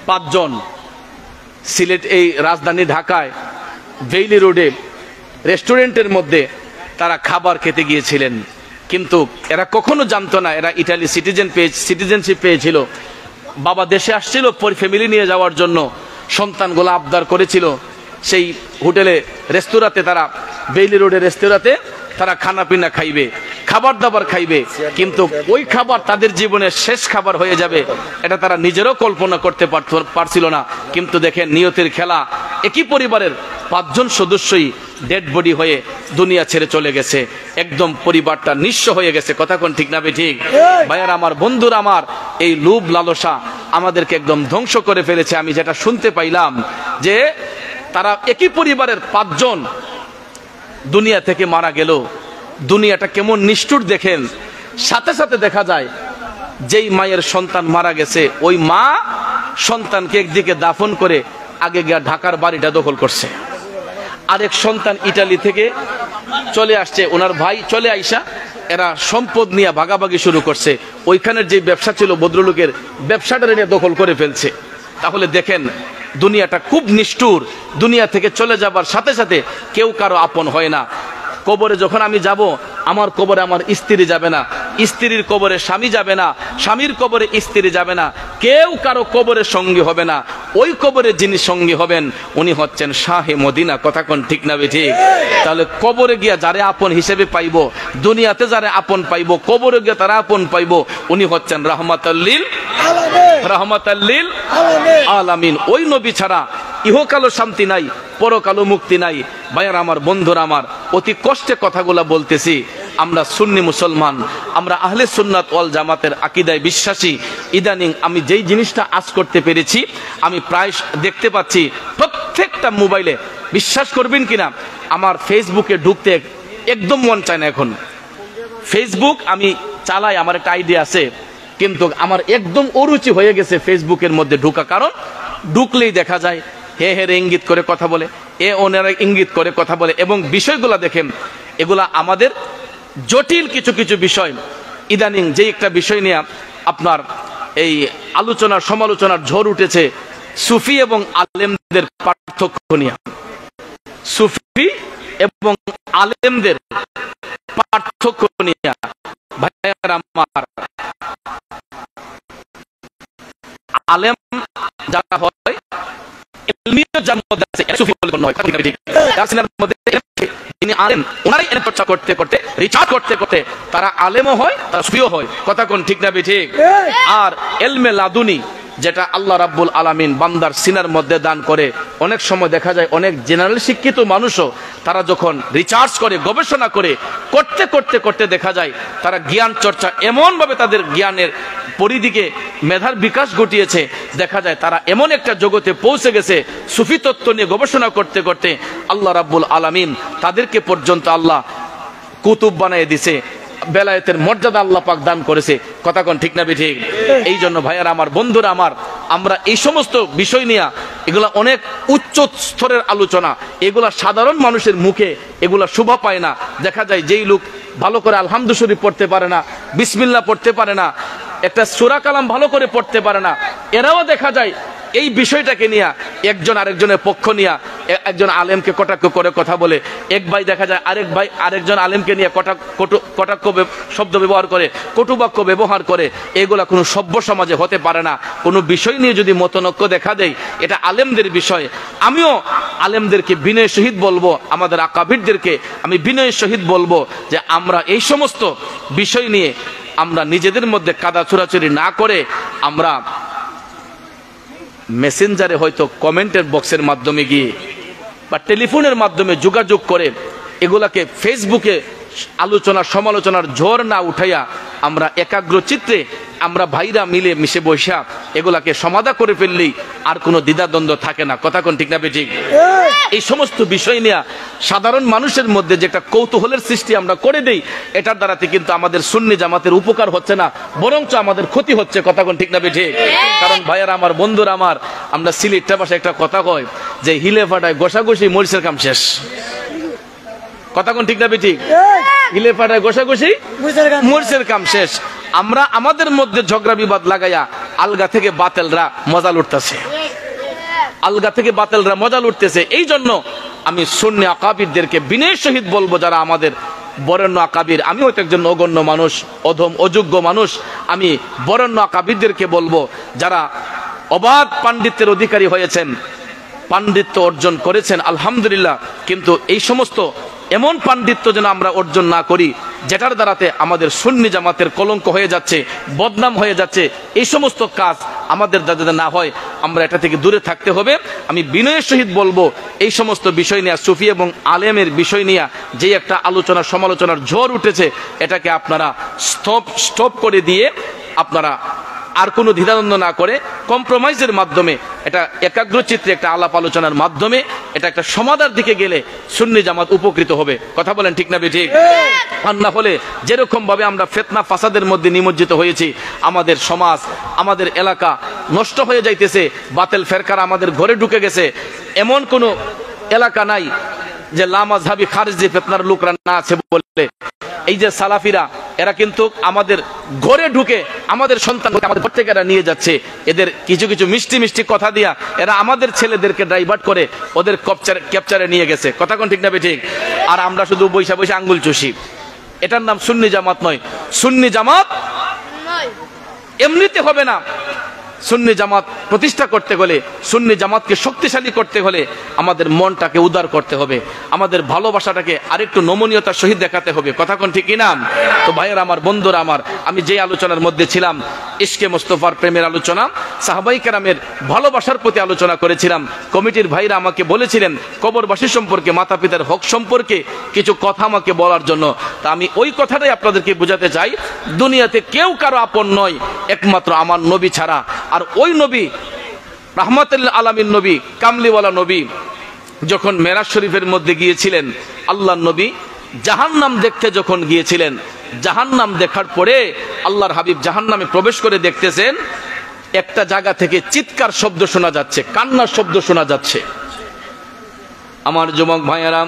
Speaker 2: 5 জন সিলেট, এই রাজধানী ঢাকায় বেইলি রোডে রেস্টুরেন্টের মধ্যে তারা খাবার খেতে গিয়েছিলেন, কিন্তু এরা কখনো জানতো না এরা ইটালি সিটিজেনশিপ পেয়েছিল। বাবা দেশে আসছিল ফ্যামিলি নিয়ে যাওয়ার জন্য, সন্তানগুলো আবদার করেছিল সেই হোটেলে, রেস্তোরাঁতে, তারা বেইলি রোডের রেস্তোরাঁতে তারা খানা পিনা খাইবে, খাবার দাবার খাইবে, কিন্তু ওই খাবার তাদের জীবনের শেষ খাবার হয়ে যাবে এটা তারা নিজেরও কল্পনা করতে পারছিল না। কিন্তু দেখেন নিয়তির খেলা, একই পরিবারের 5 জন সদস্যই ডেড বডি হয়ে দুনিয়া ছেড়ে চলে গেছে, একদম পরিবারটা নিঃস্ব হয়ে গেছে। কথা কোন ঠিক না ঠিক? ভাইয়ার আমার, বন্ধুরা আমার, এই লোভ লালসা আমাদেরকে একদম ধ্বংস করে ফেলেছে। আমি যেটা শুনতে পাইলাম যে তারা একই পরিবারের 5 জন দুনিয়া থেকে মারা গেল, দুনিয়াটা কেমন নিষ্ঠুর দেখেন। সাথে সাথে দেখা যায় যেই মায়ের সন্তান মারা গেছে ওই মা সন্তানকে একদিকে দাফন করে আগে গিয়া ঢাকার বাড়িটা দখল করছে, আরেক সন্তান ইটালি থেকে চলে আসছে, ওনার ভাই চলে আইসা এরা সম্পদ নিয়ে ভাগাভাগি শুরু করছে। ওইখানের যে ব্যবসা ছিল ভদ্রলোকের, ব্যবসাটা নিয়ে দখল করে ফেলছে। তাহলে দেখেন দুনিয়াটা খুব নিষ্ঠুর। দুনিয়া থেকে চলে যাবার সাথে সাথে কেউ কারো আপন হয় না। কবরে যখন আমি যাব, আমার কবরে আমার স্ত্রী যাবে না, স্ত্রীর কবরে স্বামী যাবে না, স্বামীর কবরে স্ত্রী যাবে না, কেউ কারো কবরের সঙ্গী হবে না। ওই কবরে যিনি সঙ্গী হবেন উনি হচ্ছেন শাহে মদিনা। কথা কোন ঠিক না ঠিক? তাহলে কবরে গিয়া যারে আপন হিসেবে পাইব, দুনিয়াতে যারে আপন পাইব, কবরে গিয়া তারা আপন পাইব, উনি হচ্ছেন রাহমাতাল্লিল আলামিন। ওই নবী ছাড়া ইহকালো শান্তি নাই, পরকালো মুক্তি নাই। ভাইয়ার আমার, বন্ধুরা আমার, অতি কষ্টে কথাগুলা বলতেছি। আমরা সুন্নি মুসলমান, আমরা আহলে সুন্নাত ওয়াল জামাতের আকীদায় বিশ্বাসী। ইদানিং আমি যেই জিনিসটা আজ করতে পেরেছি, আমি প্রায় দেখতে পাচ্ছি প্রত্যেকটা মোবাইলে, বিশ্বাস করবেন কিনা, আমার ফেসবুকে ঢুকতে একদম মন চায় না। এখন ফেসবুক আমি চালাই, আমার একটা আইডিয়া আছে, কিন্তু আমার একদম অরুচি হয়ে গেছে ফেসবুকের মধ্যে ঢোকা। কারণ ঢুকলেই দেখা যায় হে হেরে ইঙ্গিত করে কথা বলে, ওনারা ইঙ্গিত করে কথা বলে, এবং বিষয়গুলা দেখেন এগুলা আমাদের জটিল কিছু কিছু বিষয়। ইদানিং যে একটা বিষয় নিয়ে আপনার এই আলোচনার সমালোচনার ঝড় উঠেছে, সুফি এবং আলেমদের পার্থক্য নিয়ে। সুফি এবং আলেমদের পার্থক্য নিয়ে ভাইয়ার আমার, আলেম যারা হয় তারা আলেমও হয়, তারা সুফিও হয়। কথা কোন ঠিক না ঠিক? আর এলমে লাদুনি, যেটা আল্লাহ রাব্বুল আলামিন বান্দার সিনার মধ্যে দান করে, অনেক সময় দেখা যায় অনেক জেনারেল শিক্ষিত মানুষও তারা যখন রিসার্চ করে, গবেষণা করে, করতে করতে করতে দেখা যায় তারা জ্ঞান চর্চা এমনভাবে তাদের জ্ঞানের পরিধিকে মেধার বিকাশ ঘটিয়েছে, দেখা যায় তারা এমন একটা জগতে পৌঁছে গেছে, সুফি তত্ত্ব নিয়ে গবেষণা করতে করতে আল্লাহ রাব্বুল আলামিন তাদেরকে পর্যন্ত আল্লাহ কুতুব বানিয়ে দিছে, বেলায়েতের মর্যাদা আল্লাহ পাক দান করেছে। কথা কোন ঠিক না ঠিক? এই জন্য ভাইয়ারা আমার, বন্ধুরা আমার, আমরা এই সমস্ত বিষয় নিয়ে, এগুলা অনেক উচ্চ স্তরের আলোচনা, এগুলা সাধারণ মানুষের মুখে এগুলা শোভা পায় না। দেখা যায় যেই লোক ভালো করে আলহামদু শরীফ পড়তে পারে না, বিসমিল্লাহ পড়তে পারে না, একটা সূরা কালাম ভালো করে পড়তে পারে না, এরাও দেখা যায় এই বিষয়টাকে নিয়ে একজন আরেকজনের পক্ষ নিয়ে একজন আলেমকে কটাক্ষ করে কথা বলে। এক ভাই দেখা যায় আরেক ভাই আরেকজন আলেমকে নিয়ে কটাক্ষ শব্দ ব্যবহার করে, কটুবাক্য ব্যবহার করে। এগুলা কোনো সভ্য সমাজে হতে পারে না। কোনো বিষয় নিয়ে যদি মতনৈক্য দেখা দেয়, এটা আলেমদের বিষয়। আমিও আলেমদেরকে বিনয়ের সহিত বলবো, আমাদের আকাবিরদেরকে আমি বিনয়ের সহিত বলবো যে আমরা এই সমস্ত বিষয় নিয়ে আমরা নিজেদের মধ্যে কাদা ছুড়াছুড়ি না করে, আমরা মেসেঞ্জারে হয়তো কমেন্টের বক্সের মাধ্যমে গিয়ে বা টেলিফোনের মাধ্যমে যোগাযোগ করে এগুলাকে ফেসবুকে আলোচনা সমালোচনার ঝড় না উঠাইয়া আমরা একাগ্র চিত্রে আমরা ভাইরা মিলে মিশে বৈশা এগুলাকে সমাধা করে ফেললেই আর কোনো দ্বিধাদ্বন্দ্ব থাকে না। কথা কোন ঠিক না ঠিক? এই সমস্ত বিষয় নিয়ে সাধারণ মানুষের মধ্যে যে একটা কৌতূহলের সৃষ্টি আমরা করে দেই, এটার দ্বারাতে কিন্তু আমাদের সুন্নি জামাতের উপকার হচ্ছে না, বরঞ্চ আমাদের ক্ষতি হচ্ছে। কথা কোন ঠিক না ঠিক? কারণ ভাইয়ারা আমার, বন্ধুরা আমার, আমরা সিলেটটা ভাষায় একটা কথা কয় যে হিলে ফাটায় গোসাগুসি মরিচের কাম শেষ। কথা কোন ঠিক না ঠিক? হিলে ফাটায় গোসাগুসি মরিচের কাম শেষ। আমরা আমাদের মধ্যে ঝগড়া বিবাদ লাগাইয়া আলগা থেকে বাতেলরা মজা লুটতেছে, আলগা থেকে বাতেলরা মজা লুটতেছে। এই জন্য আমি সুন্নি আকাবিরদেরকে বিনয়ের সহিত বলবো, যারা আমাদের বরেণ্য আকাবির, আমি হয়তো একজন অগণ্য মানুষ, অধম অযোগ্য মানুষ, আমি বরেণ্য আকাবিরদেরকে বলবো, যারা অবাধ পাণ্ডিত্যের অধিকারী হয়েছেন, পাণ্ডিত্য অর্জন করেছেন আলহামদুলিল্লাহ, কিন্তু এই সমস্ত এমন পাণ্ডিত্য যেন আমরা অর্জন না করি যেটার দ্বারাতে আমাদের সুন্নি জামাতের কলঙ্ক হয়ে যাচ্ছে, বদনাম হয়ে যাচ্ছে। এই সমস্ত কাজ আমাদের যাতে না হয়, আমরা এটা থেকে দূরে থাকতে হবে। আমি বিনয়ের সহিত বলবো, এই সমস্ত বিষয় নিয়ে, সুফি এবং আলেমের বিষয় নিয়ে যে একটা আলোচনা সমালোচনার ঝড় উঠেছে, এটাকে আপনারা স্টপ করে দিয়ে আপনারা আর কোনো দ্বিধাদ্বন্দ্ব না করে কম্প্রোমাইজের মাধ্যমে, এটা একাগ্রচিত্রে একটা আলাপ আলোচনার মাধ্যমে এটা একটা সমাধার দিকে গেলে সুন্নি জামাত উপকৃত হবে। কথা বলেন ঠিক না ঠিক? আর না হলে যেরকম ভাবে আমরা ফিতনা ফাসাদের মধ্যে নিমজ্জিত হয়েছি, আমাদের সমাজ, আমাদের এলাকা নষ্ট হয়ে যাইতেছে, বাতিল ফেরকারা আমাদের ঘরে ঢুকে গেছে, এমন কোনো এলাকা নাই যে লামাযহাবি খারিজি ফিতনার লোকরা না আছে বলে, এই যে সালাফিরা এরা কিন্তু আমাদের ঘরে ঢুকে আমাদের সন্তানকে আমাদের ঘর থেকে এরা নিয়ে যাচ্ছে। এদের কিছু কিছু মিষ্টি মিষ্টি কথা দিয়া এরা আমাদের ছেলেদেরকে ডাইভার্ট করে ওদের ক্যাপচারে নিয়ে গেছে। কথা কোন ঠিক না ঠিক? আর আমরা শুধু বৈশা বৈশা আঙ্গুল চুষি। এটার নাম সুন্নি জামাত নয়। সুন্নি জামাত এমনিতে হবে না। সুন্নি জামাত প্রতিষ্ঠা করতে হলে, সুন্নি জামাতকে শক্তিশালী করতে হলে আমাদের মনটাকে উদার করতে হবে, আমাদের ভালোবাসাটাকে আরেকটু নমনীয়তার সহিত দেখাতে হবে। কথা কোন ঠিক কিনা? তো ভাইয়েরা আমার, বন্ধুরা আমার, আমি যে আলোচনার মধ্যে ছিলাম ইশকে মুস্তাফার প্রেমের আলোচনা, সাহাবাই কেরামের ভালোবাসার প্রতি আলোচনা করেছিলাম। কমিটির ভাইরা আমাকে বলেছিলেন কবরবাসী সম্পর্কে, মাতা পিতার হক সম্পর্কে কিছু কথা আমাকে বলার জন্য। তা আমি ওই কথাটাই আপনাদেরকে বোঝাতে চাই, দুনিয়াতে কেউ কারো আপন নয় একমাত্র আমার নবী ছাড়া। আর ওই নবী রাহমাতুল আলামিন নবী, কামলিওয়ালা নবী, যখন মেরাজ শরীফের মধ্যে গিয়েছিলেন, আল্লাহর নবী জাহান্নাম দেখতে যখন গিয়েছিলেন, জাহান্নাম দেখার পরে আল্লাহর হাবিব জাহান্নামে প্রবেশ করে দেখতেছেন একটা জায়গা থেকে চিৎকার শব্দ শোনা যাচ্ছে, কান্নার শব্দ শোনা যাচ্ছে। আমার যুবক ভাইয়েরা,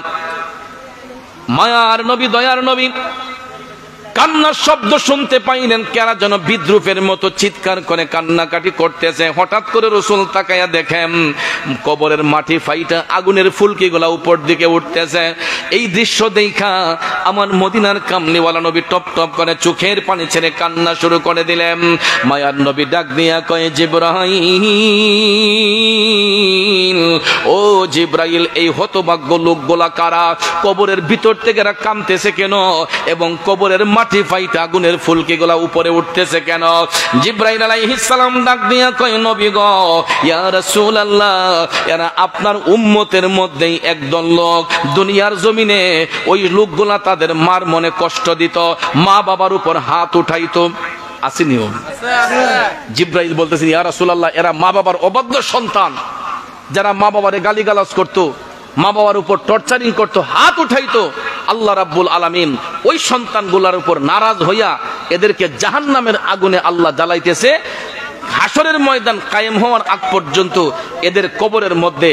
Speaker 2: মায়ার নবী, দয়ার নবী কান্নার শব্দ শুনতে পাইলেন, কেরা যেন বিদ্রুপের মতো চিৎকার করে কান্নাকাটি করতেছে। হঠাৎ করে রাসূল তাকায়া দেখেন কবরের মাটি ফাইটা আগুনের ফুলকি গুলা উপর দিকে উঠতেছে। এই দৃশ্য দেখা আমার মদিনার কামলিওয়ালা নবী টপ টপ করে চোখের পানি ছেড়ে কান্না শুরু করে দিলেন। মায়ার নবী ডাক দিয়া কয়, জিবরাইল, ও জিবরাইল, এই হতভাগ্য লোকগুলা কারা? কবরের ভিতর থেকে এরা কাঁদতেছে কেন? এবং কবরের মাটি ফাইটা আগুনের ফুলকি গুলা উপরে উঠতেছে কেন? জিবরাইল আলাইহিস সালাম ডাক দিয়া কয়, নবী গো, ইয়া রাসূলুল্লাহ, এরা আপনার উম্মতের মধ্যেই একদল লোক দুনিয়ার জমিনে ওই লোকগুলা তাদের মার মনে কষ্ট দিত, মা বাবার উপর হাত উঠাইতো। আসেনিও? জিবরাইল বলতেছেন, ইয়া রাসূলুল্লাহ, এরা মা বাবার অবাধ্য সন্তান, যারা মা বাবারে গালিগালাজ করতো, মা বাবার উপর টর্চারিং করতো, হাত উঠাইতো। আল্লাহ রাব্বুল আলামিন ওই সন্তানগুলোর উপর নারাজ হইয়া এদেরকে জাহান্নামের আগুনে আল্লাহ জ্বালাইতেছে। হাসরের ময়দান কায়েম হওয়ার আগ পর্যন্ত এদের কবরের মধ্যে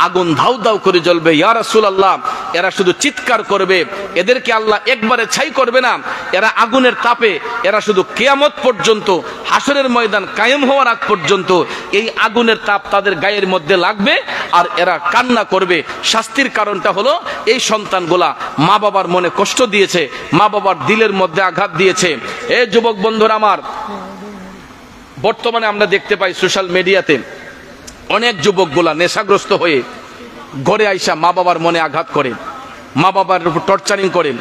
Speaker 2: আগুন ধাউ ধাউ করে জ্বলবে। ইয়া রাসূলুল্লাহ, এরা শুধু চিৎকার করবে, এদেরকে আল্লাহ একবারে ছাই করবে না। এরা আগুনের তাপে, এরা শুধু কিয়ামত পর্যন্ত, হাসরের ময়দান কায়েম হওয়ার আগ পর্যন্ত এই আগুনের তাপ তাদের গায়ের মধ্যে লাগবে আর এরা কান্না করবে। শাস্তির কারণটা হলো এই সন্তানগুলা মা বাবার মনে কষ্ট দিয়েছে, মা বাবার দিলের মধ্যে আঘাত দিয়েছে। এ যুবক বন্ধুরা আমার, বর্তমানে আমরা দেখতে পাই সোশ্যাল মিডিয়াতে অনেক যুবকগুলা নেশাগ্রস্ত হয়ে ঘরে আইসা মা বাবার মনে আঘাত করে, মা বাবার উপর টর্চারিং করে।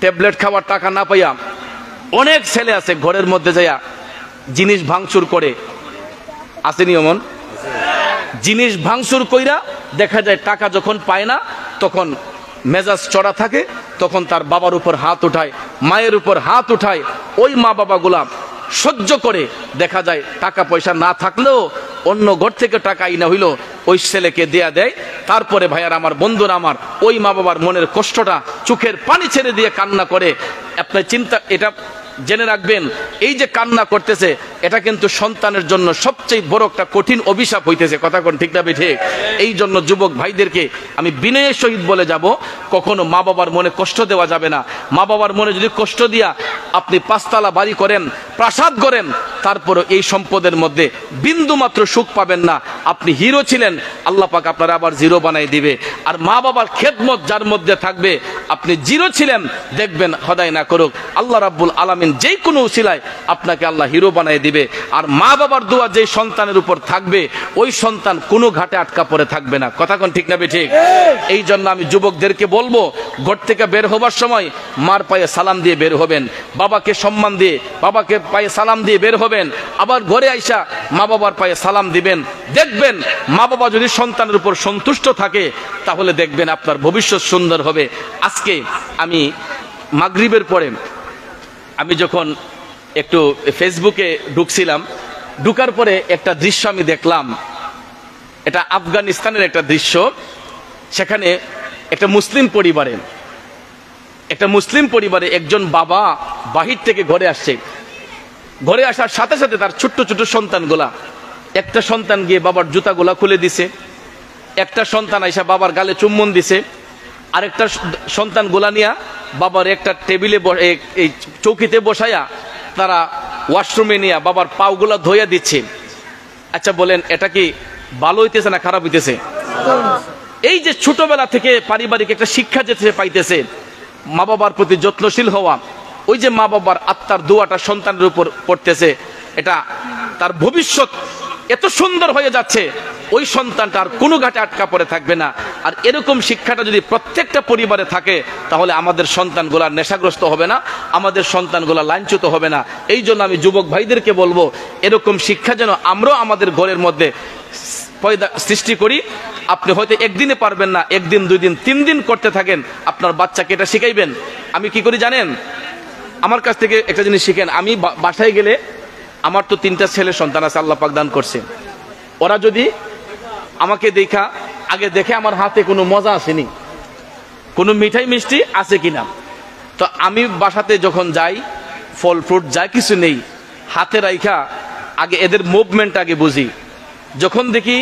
Speaker 2: ট্যাবলেট খাওয়ার টাকা না পাইয়া অনেক ছেলে আছে ঘরের মধ্যে যাইয়া জিনিস ভাঙচুর করে। আসেনি অমন? জিনিস ভাঙচুর কইরা দেখা যায় টাকা যখন পায় না তখন মেজাজ চড়া থাকে, তখন তার বাবার উপর হাত উঠায়, মায়ের উপর হাত উঠায়। ওই মা বাবাগুলা সহ্য করে, দেখা যায় টাকা পয়সা না থাকলেও অন্য ঘর থেকে টাকা আইনা হইলো ওই ছেলেকে দেয়া দেয়। তারপরে ভাইয়ার আমার, বন্ধুরা আমার, ওই মা বাবার মনের কষ্টটা চোখের পানি ছেড়ে দিয়ে কান্না করে। আপনার চিন্তা, এটা জেনে রাখবেন, এই যে কান্না করতেছে এটা কিন্তু সন্তানের জন্য সবচেয়ে বড় একটা কঠিন অভিশাপ হইতেছে। কথা কোন ঠিক না ঠিক? এই জন্য যুবক ভাইদেরকে আমি বিনয়ের সহিত বলে যাব, কখনো মা বাবার মনে কষ্ট দেওয়া যাবে না। মা বাবার মনে যদি কষ্ট দিয়া আপনি 5 তলা বাড়ি করেন, প্রাসাদ করেন, তারপরে এই সম্পদের মধ্যে বিন্দু মাত্র সুখ পাবেন না। আপনি হিরো ছিলেন, আল্লাহ পাক আপনারা আবার জিরো বানাই দিবে। আর মা বাবার খেদমত যার মধ্যে থাকবে, আপনি জিরো ছিলেন, দেখবেন খোদাই না করুক আল্লাহ রাব্বুল আলামিন যেই কোনো উসিলায় আপনাকে আল্লাহ হিরো বানাই দিবে। আর মা বাবার দোয়া যেই সন্তানের উপর থাকবে, ওই সন্তান কোনো ঘাটে আটকা পড়ে থাকবে না। কথা কোন ঠিক না ঠিক? এই জন্য আমি যুবকদেরকে বলবো, ঘর থেকে বের হবার সময় মার পায়ে সালাম দিয়ে বের হবেন, বাবাকে সম্মান দিয়ে, বাবাকে পায়ে সালাম দিয়ে বের হবেন। আবার ঘরে আইসা মা বাবার পায়ে সালাম দিবেন। দেখবেন মা বাবা যদি সন্তানের উপর সন্তুষ্ট থাকে, তাহলে দেখবেন আপনার ভবিষ্যৎ সুন্দর হবে। আজকে আমি মাগরিবের পরে আমি যখন একটু ফেসবুকে ঢুকছিলাম, ঢুকার পরে একটা দৃশ্য আমি দেখলাম। এটা আফগানিস্তানের একটা দৃশ্য। সেখানে একটা মুসলিম পরিবারে একজন বাবা বাহির থেকে ঘরে আসছে। ঘরে আসার সাথে সাথে তার ছোট্ট ছোট্ট সন্তানগুলা, একটা সন্তান গিয়ে বাবার জুতাগুলা খুলে দিছে, একটা সন্তান আইসা বাবার গালে চুম্বন দিছে, আরেকটা সন্তান গোলা নিয়া বাবার একটা টেবিলে এই চৌকিতে বসাইয়া তারা ওয়াশরুমে নিয়ে বাবার পাওগুলা ধোয়া দিচ্ছে। আচ্ছা বলেন, এটা কি ভালো হইতেছে না খারাপ হইতেছে? এই যে ছোটবেলা থেকে পারিবারিক একটা শিক্ষা যেতে পাইতেছে, মা বাবার প্রতি যত্নশীল হওয়া, ওই যে মা বাবার আত্মার দোয়াটা সন্তানের উপর পড়তেছে, এটা তার ভবিষ্যৎ এত সুন্দর হয়ে যাচ্ছে, ওই সন্তানটা আর কোনো ঘাটে আটকা পড়ে থাকবে না। আর এরকম শিক্ষাটা যদি প্রত্যেকটা পরিবারে থাকে, তাহলে আমাদের সন্তানগুলা নেশাগ্রস্ত হবে না, আমাদের সন্তানগুলা লাঞ্ছিত হবে না। এই জন্য আমি যুবক ভাইদেরকে বলবো, এরকম শিক্ষা যেন আমরাও আমাদের ঘরের মধ্যে সৃষ্টি করি। আপনি হয়তো একদিনে পারবেন না, একদিন, 2 দিন, 3 দিন করতে থাকেন, আপনার বাচ্চাকে এটা শিখাইবেন। আমি কি করি জানেন? আমার কাছ থেকে একটা জিনিস শিখেন। আমি বাসায় গেলে, আমার তো 3টা ছেলে সন্তান আছে, আল্লাহ পাক দান করছে। ওরা যদি আমাকে দেখা আগে দেখে আমার হাতে কোনো মজা আসেনি, কোনো মিঠাই মিষ্টি আছে কিনা, তো আমি বাসাতে যখন যাই, ফল ফ্রুট যা কিছু নেই, হাতে রাইখা আগে এদের মুভমেন্ট আগে বুঝি। যখন দেখি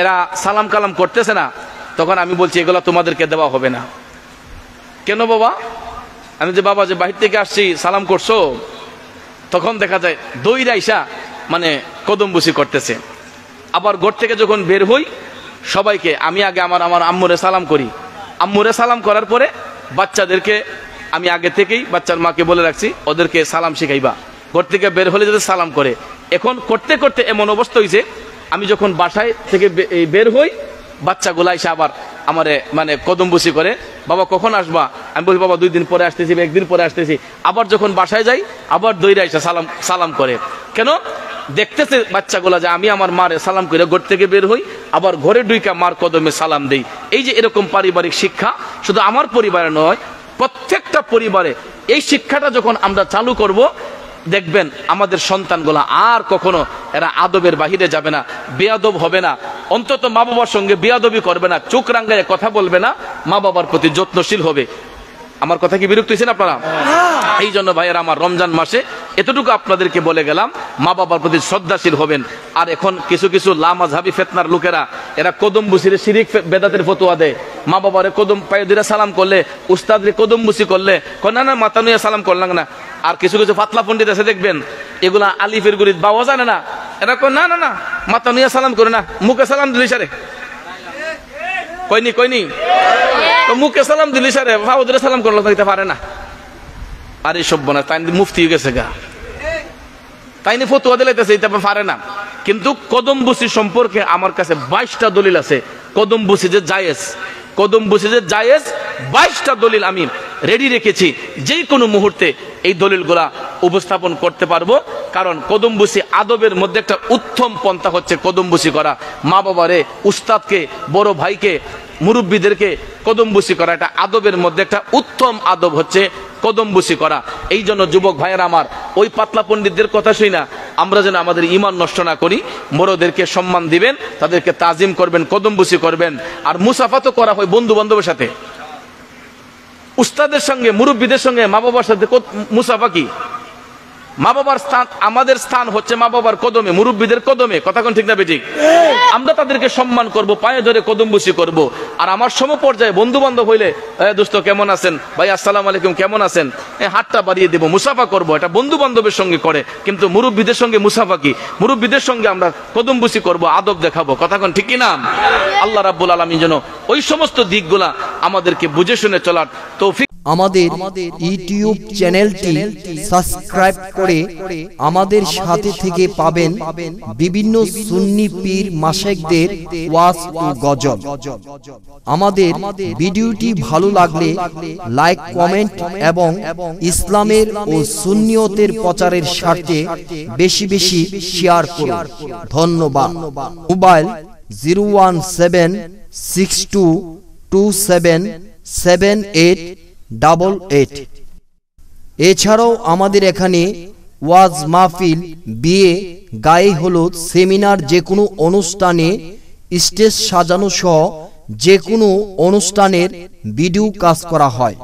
Speaker 2: এরা সালাম কালাম করতেছে না, তখন আমি বলছি এগুলো তোমাদেরকে দেওয়া হবে না। কেন বাবা? আমি যে বাবা যে বাহির থেকে আসছি, সালাম করছো, তখন দেখা যায় দইরা আইসা মানে কদম বুসি করতেছে। আবার ঘর থেকে যখন বের হই, সবাইকে আমি আগে আমার আম্মুরে সালাম করি। আম্মুরে সালাম করার পরে বাচ্চাদেরকে আমি আগে থেকেই বাচ্চার মাকে বলে রাখছি, ওদেরকে সালাম শিখাইবা, ঘর থেকে বের হলে যাতে সালাম করে। এখন করতে করতে এমন অবস্থা হয়েছে, আমি যখন বাসায় থেকে বের হই, বাচ্চাগুলা এসে আবার আমারে মানে কদম বুসি করে, বাবা কখন আসবা? আমি বলি বাবা 2 দিন পরে আসতেছি, 1 দিন পরে আসতেছি। আবার যখন বাসায় যাই, আবার দইরা এসে সালাম করে। কেন? দেখতেছে বাচ্চাগুলা যে আমি আমার মারে সালাম করে ঘর থেকে বের হই, আবার ঘরে ঢুইকা মার কদমে সালাম দেই। এই যে এরকম পারিবারিক শিক্ষা, শুধু আমার পরিবারে নয়, প্রত্যেকটা পরিবারে এই শিক্ষাটা যখন আমরা চালু করব, দেখবেন আমাদের সন্তানগুলা আর কখনো এরা আদবের বাহিরে যাবে না, বেয়াদব হবে না, অন্তত মা বাবার সঙ্গে বেয়াদবি করবে না, চোখ রাঙ্গায় কথা বলবে না, মা বাবার প্রতি যত্নশীল হবে। আমার কথা কি বিরক্ত হয়েছেন আপনারা? এই জন্য ভাইয়েরা আমার, রমজান মাসে এতটুকু আপনাদেরকে বলে গেলাম, মা বাবার প্রতি শ্রদ্ধাশীল হবেন। আর এখন কিছু কিছু লামাযহাবি ফিতনার লোকেরা, এরা কদম বুসিরে শিরিক বেদাতের ফতোয়া দেয়। মা বাবারে কদম পায়ে ধরে সালাম করলে, উস্তাদরে কদম বুসি করলে, না না মাথা নুয়ে সালাম করলাম না। আর কিছু কিছু পাতলা পণ্ডিত আছে দেখবেন, এগুলা আলিফের গুরিদ বাবা জানে না, এরা কয় না না না মাথা নুয়ে সালাম করে না, মুখে সালাম দিলি সারে। কইনি তো মুখে সালাম দিলি সারে, ফাউদরে সালাম করলো দিতে পারে না। আরে সভ্য না, তাই মুফতি হয়ে গেছে গা, তাই নিয়ে ফতুয়া দিলাইতেছে, এটা পারে না। কিন্তু কদম বুসি সম্পর্কে আমার কাছে 22টা দলিল আছে। কদম বুসি যে জায়েজ, কদম বুসি যে জায়েজ, 22টা দলিল আমি রেডি রেখেছি। যে কোনো মুহূর্তে এই দলিলগুলা উপস্থাপন করতে পারবো। কারণ কদম বুসি আদবের মধ্যে একটা উত্তম পন্থা হচ্ছে কদম বুসি করা। মা বাবারে, উস্তাদকে, বড় ভাইকে, মুরব্বীদেরকে কদম বুসি করা, এটা আদবের মধ্যে একটা উত্তম আদব হচ্ছে কদম বুসি করা। এই জন্য যুবক ভাইয়েরা আমার, ওই পাতলা পণ্ডিতদের কথা শুই না, আমরা যেন আমাদের ঈমান নষ্ট না করি। বড়দেরকে সম্মান দিবেন, তাদেরকে তাজিম করবেন, কদম বুসি করবেন। আর মুসাফা তো করা হয় বন্ধু বান্ধবের সাথে, উস্তাদের সঙ্গে, মুরব্বীদের সঙ্গে, মা বাবার সাথে মুসাফা কি? মা বাবার স্থান, আমাদের স্থান হচ্ছে মা বাবার কদমে, মুরব্বীদের কদমে। কথা কোন ঠিক না বেঠিক? আমরা তাদেরকে সম্মান করব, পায়ে ধরে কদম বুসি করব। আর আমার সমপর্যায়ে বন্ধু বান্ধব হইলে, দোস্ত কেমন আছেন ভাই, আসসালামু আলাইকুম, কেমন আছেন, হাতটা বাড়িয়ে দেব, মুসাফা করব। এটা বন্ধু বান্ধবের সঙ্গে করে। কিন্তু মুরব্বীদের সঙ্গে মুসাফা কি? মুরব্বীদের সঙ্গে আমরা কদম বুসি করব, আদব দেখাবো। কথা কোন ঠিক কি না? আল্লাহ রাব্বুল আলামিন যেন ওই সমস্ত দিকগুলা আমাদেরকে বুঝে শুনে চলার তৌফিক।
Speaker 1: আমাদের ইউটিউব চ্যানেলটি সাবস্ক্রাইব করে আমাদের সাথে থেকে পাবেন বিভিন্ন সুন্নি পীর মাশায়েখদের ওয়াজ ও গজল। আমাদের ভিডিওটি ভালো লাগলে লাইক, কমেন্ট এবং ইসলামের ও সুন্নিয়তের প্রচারের স্বার্থে বেশি বেশি শেয়ার করুন। ধন্যবাদ। মোবাইল 01762277888। এছাড়াও আমাদের এখানে ওয়াজ মাহফিল, বিয়ে, গায়ে হলুদ, সেমিনার, যে কোনো অনুষ্ঠানে স্টেজ সাজানো সহ যে কোনো অনুষ্ঠানের ভিডিও কাজ করা হয়।